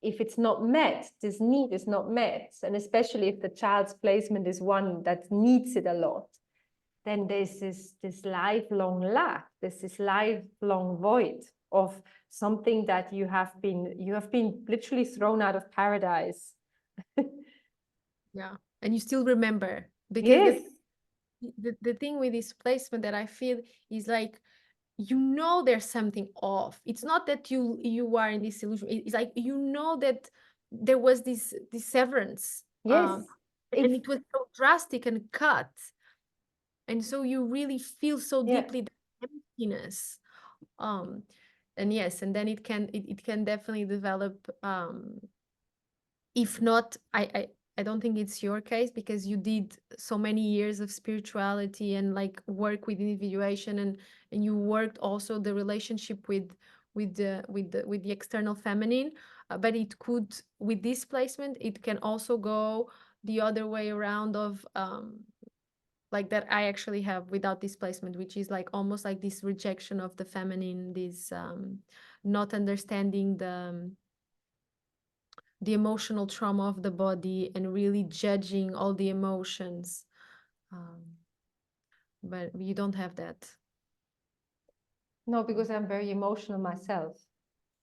if it's not met, this need is not met, and especially if the child's placement is one that needs it a lot, then there's this lifelong lack, there's this lifelong void of something that you have been literally thrown out of paradise. Yeah. And you still remember, because Yes, the thing with this placement that I feel is like, you know, there's something off. It's not that you are in this illusion. It's like, you know, that there was this severance, yes. If and it was so drastic and cut, and so you really feel so Yeah, deeply the emptiness. um and yes, and then it can definitely develop, if not, I don't think it's your case, because you did so many years of spirituality and like work with individuation, and you worked also the relationship with the external feminine. But it could, with this placement, it can also go the other way around of, like that I actually have without displacement, which is like almost like this rejection of the feminine, this, not understanding the emotional trauma of the body, and really judging all the emotions. um, but you don't have that. no, because I'm very emotional myself.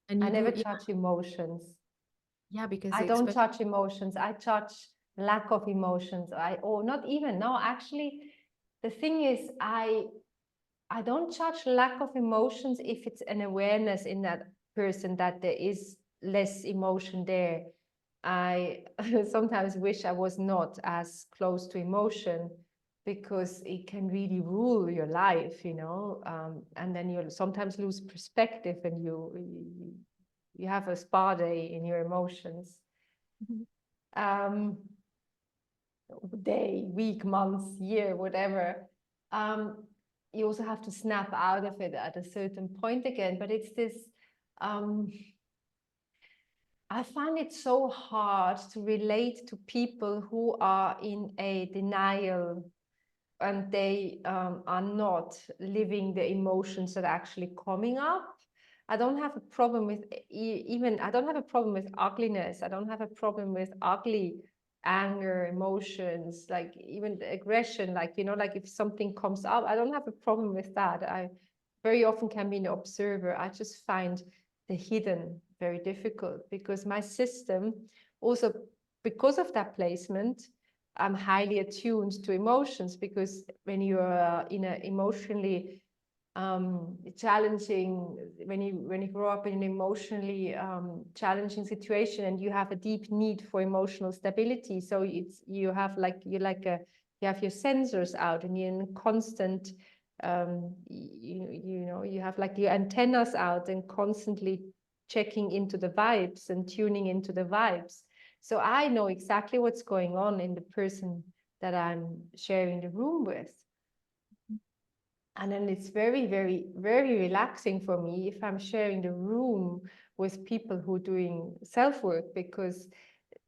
And I you do, never yeah, touch emotions. yeah, because I don't especially, touch emotions. I touch lack of emotions. Or not even. No, actually, the thing is, I don't judge lack of emotions if it's an awareness in that person that there is less emotion there. I sometimes wish I was not as close to emotion, because it can really rule your life, you know. And then you sometimes lose perspective, and you have a spa day in your emotions. Mhm. Um, Day, week, month, year, whatever. You also have to snap out of it at a certain point again. But it's this, I find it so hard to relate to people who are in a denial, and they are not living the emotions that are actually coming up. I don't have a problem with even, I don't have a problem with ugliness. I don't have a problem with ugly anger, emotions, like even the aggression, like, you know, like if something comes up, I don't have a problem with that. I very often can be an observer. I just find the hidden very difficult, because my system also, because of that placement, I'm highly attuned to emotions, because when you're in an emotionally challenging, when you grow up in an emotionally challenging situation and you have a deep need for emotional stability. So you have you have your sensors out and you're in constant you have like your antennas out and constantly checking into the vibes and tuning into the vibes. So I know exactly what's going on in the person that I'm sharing the room with. And then it's very, very, very relaxing for me if I'm sharing the room with people who are doing self-work, because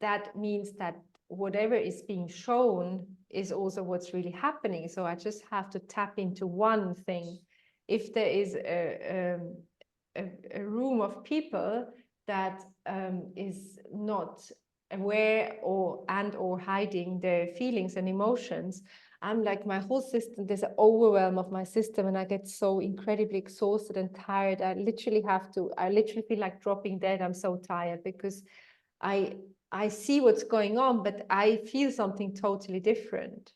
that means that whatever is being shown is also what's really happening. So I just have to tap into one thing. If there is a room of people that is not aware or hiding their feelings and emotions, I'm like, my whole system, there's an overwhelm of my system and I get so incredibly exhausted and tired. I literally feel like dropping dead. I'm so tired because I see what's going on, but I feel something totally different.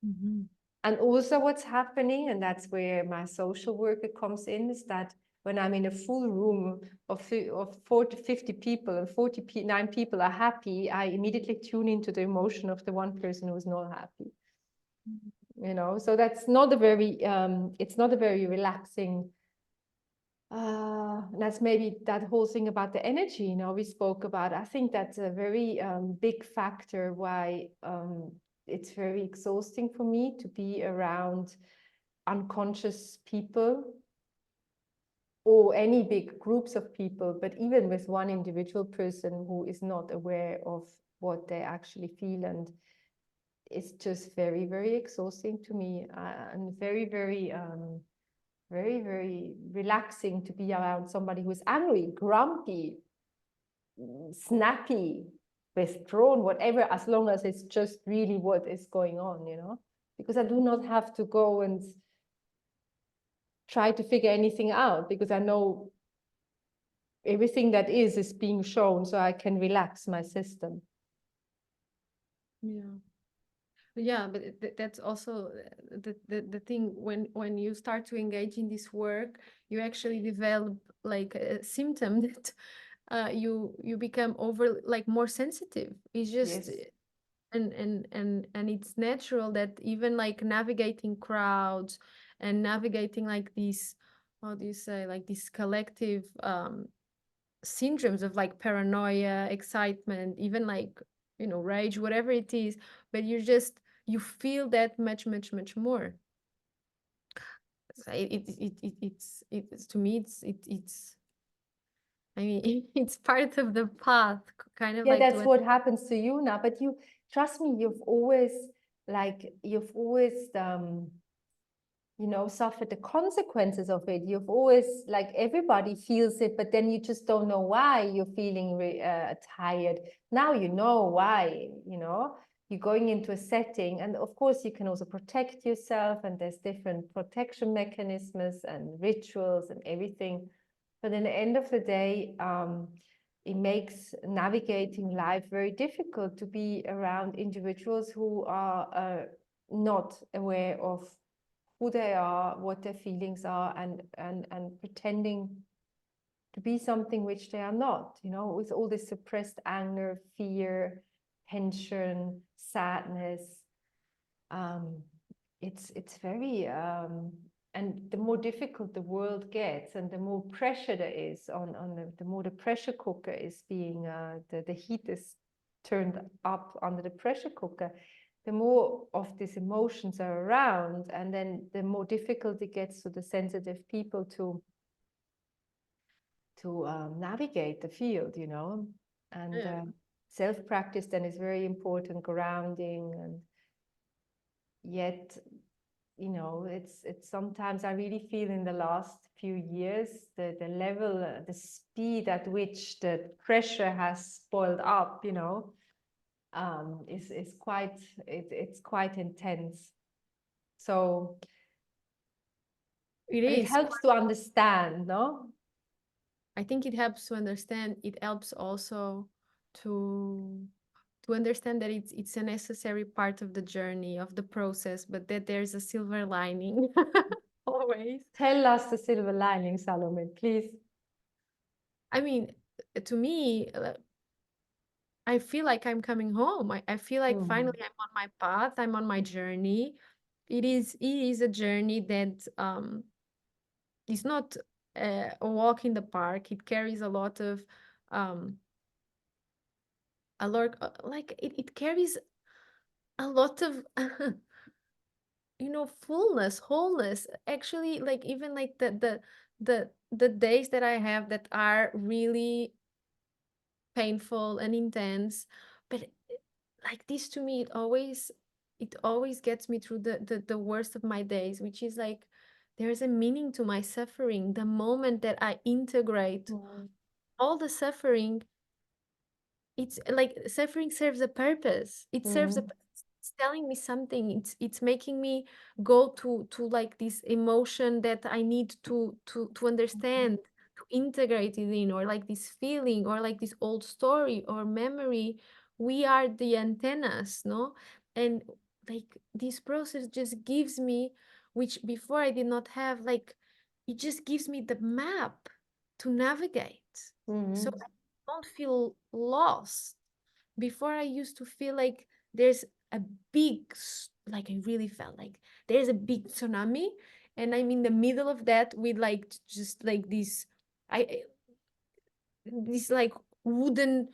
Mm-hmm. And also what's happening, and that's where my social worker comes in, is that when I'm in a full room of 40, 50 people and 49 people are happy, I immediately tune into the emotion of the one person who's not happy. You know, so that's not a very, it's not a very relaxing, that's maybe that whole thing about the energy, you know, we spoke about. I think that's a very big factor why it's very exhausting for me to be around unconscious people or any big groups of people, but even with one individual person who is not aware of what they actually feel. And it's just very, very exhausting to me, and very, very, very relaxing to be around somebody who's angry, grumpy, snappy, withdrawn, whatever, as long as it's just really what is going on, you know, because I do not have to go and try to figure anything out, because I know everything that is being shown, so I can relax my system. Yeah, but that's also the thing. When you start to engage in this work, you actually develop like a symptom that you become more sensitive. It's just Yes. and it's natural that even like navigating crowds and navigating like these, how do you say, like these collective syndromes of like paranoia, excitement, even like, you know, rage, whatever it is, but you feel that much more. So it's to me it's I mean it's part of the path, kind of Yeah, like that's what happens to you now. But you trust me, you've always you know, suffered the consequences of it. You've always, like, everybody feels it, but then you just don't know why you're feeling tired. Now you know why, you know. You're going into a setting, and of course you can also protect yourself, and there's different protection mechanisms and rituals and everything. But in the end of the day, it makes navigating life very difficult to be around individuals who are not aware of who they are, what their feelings are, and pretending to be something which they are not, you know, with all this suppressed anger, fear, tension, sadness. It's very and the more difficult the world gets, and the more pressure there is on the more the pressure cooker is being the heat is turned up under the pressure cooker, the more of these emotions are around, and then the more difficult it gets to the sensitive people to navigate the field, you know. And self-practice then is very important, grounding. And yet, you know, it's sometimes I really feel in the last few years the level, the speed at which the pressure has boiled up, you know, is quite, it's quite intense. So it helps to understand, no? I think it helps to understand. It helps also to understand that it's a necessary part of the journey, of the process, but that there's a silver lining always. Tell us the silver lining, Salome, please. I mean, to me, I feel like I'm coming home. I feel like finally I'm on my path. I'm on my journey. It is a journey that is not a walk in the park. It carries um a lot like it carries a lot of fullness, wholeness. Actually, like even like the days that I have that are really painful and intense, but like this to me it always gets me through the worst of my days, which is like there's a meaning to my suffering. The moment that I integrate all the suffering, it's like suffering serves a purpose. It's telling me something. It's making me go to like this emotion that I need to understand, to integrate it in, or like this feeling, or like this old story or memory. We are the antennas, no? And like this process just gives me, which before I did not have, like it just gives me the map to navigate. So I don't feel lost. Before I used to feel like there's a like I really felt like there's a big tsunami and I'm in the middle of that with like just like I this like wooden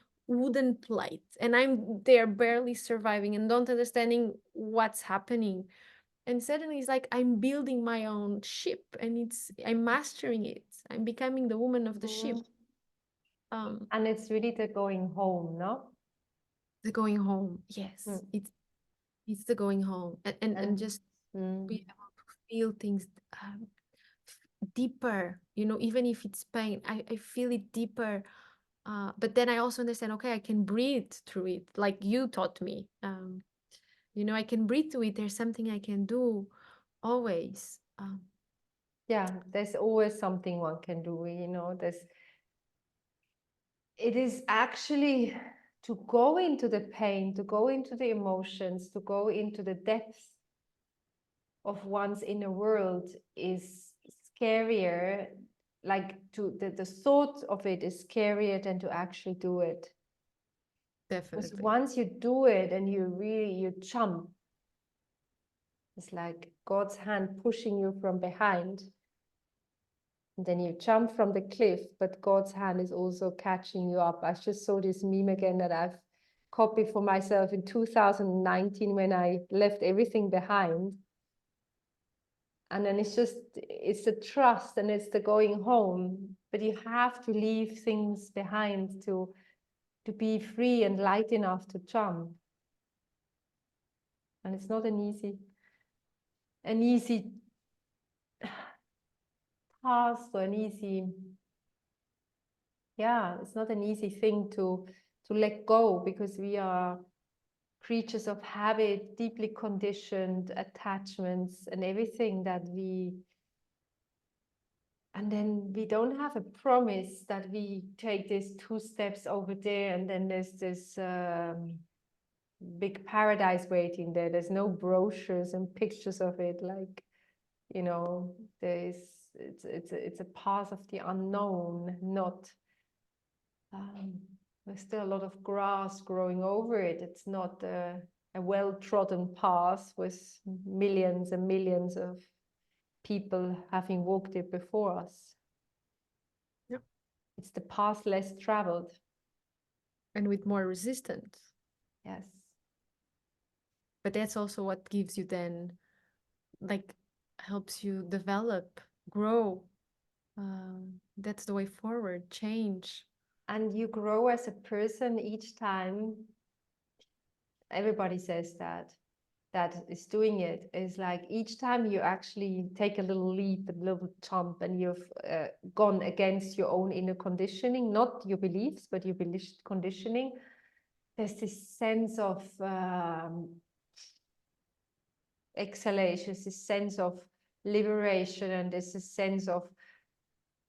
plate, and I'm there barely surviving and don't understanding what's happening. And suddenly it's like I'm building my own ship, and I'm mastering it. I'm becoming the woman of the ship. And it's really the going home, no? The going home, yes. It's the going home, and just be able to feel things deeper, even if it's pain, I feel it deeper. But then I also understand, okay, I can breathe through it, like you taught me. I can breathe through it. There's something I can do always. Yeah, there's always something one can do, it is actually to go into the pain, to go into the emotions, to go into the depths of one's inner world is scarier. Like the thought of it is scarier than to actually do it. Because Definitely. once you do it and you jump, it's like God's hand pushing you from behind. And then you jump from the cliff, but God's hand is also catching you up. I just saw this meme again that I've copied for myself in 2019 when I left everything behind. And then it's the trust and it's the going home. But you have to leave things behind to be free and light enough to jump. And it's not an easy task or it's not an easy thing to let go, because we are creatures of habit, deeply conditioned attachments and everything and then we don't have a promise that we take these 2 steps over there and then there's this big paradise waiting there. There's no brochures and pictures of it, like, it's a path of the unknown, not there's still a lot of grass growing over it. It's not a well-trodden path with millions and millions of people having walked it before us. Yep. It's the path less traveled. And with more resistance. Yes. But that's also what gives you then, like, helps you develop, grow. That's the way forward, change. And you grow as a person each time. Everybody says that is doing it is like each time you actually take a little leap, a little jump, and you've gone against your own inner conditioning, not your beliefs, but your conditioning. There's this sense of exhalation, this sense of liberation, and there's this sense of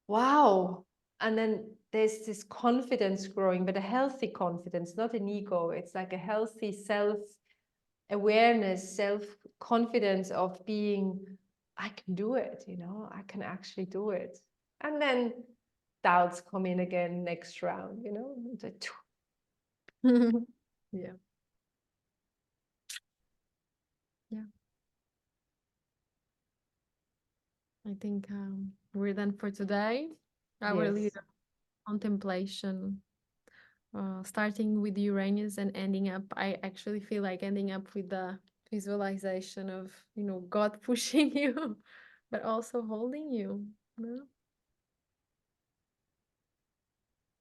wow. And then there's this confidence growing, but a healthy confidence, not an ego. It's like a healthy self-awareness, self-confidence of being I can do it, you know, I can actually do it. And then doubts come in again next round, you know. It's like, Yeah. Yeah. I think we're done for today. Our yes, little contemplation, starting with Uranus and ending up, I actually feel like ending up with the visualization of, you know, God pushing you, but also holding you. No?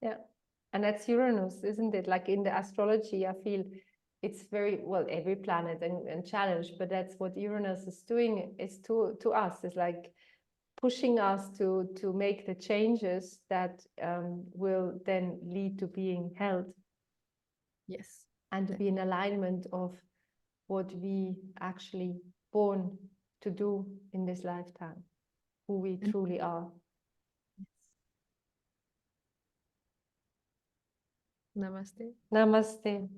yeah. And that's Uranus, isn't it? Like in the astrology, I feel it's very, well, every planet and challenge, but that's what Uranus is doing is to us, is like pushing us to make the changes that will then lead to being held Yes. and to be in alignment of what we actually born to do in this lifetime, who we And truly are. Namaste. Namaste.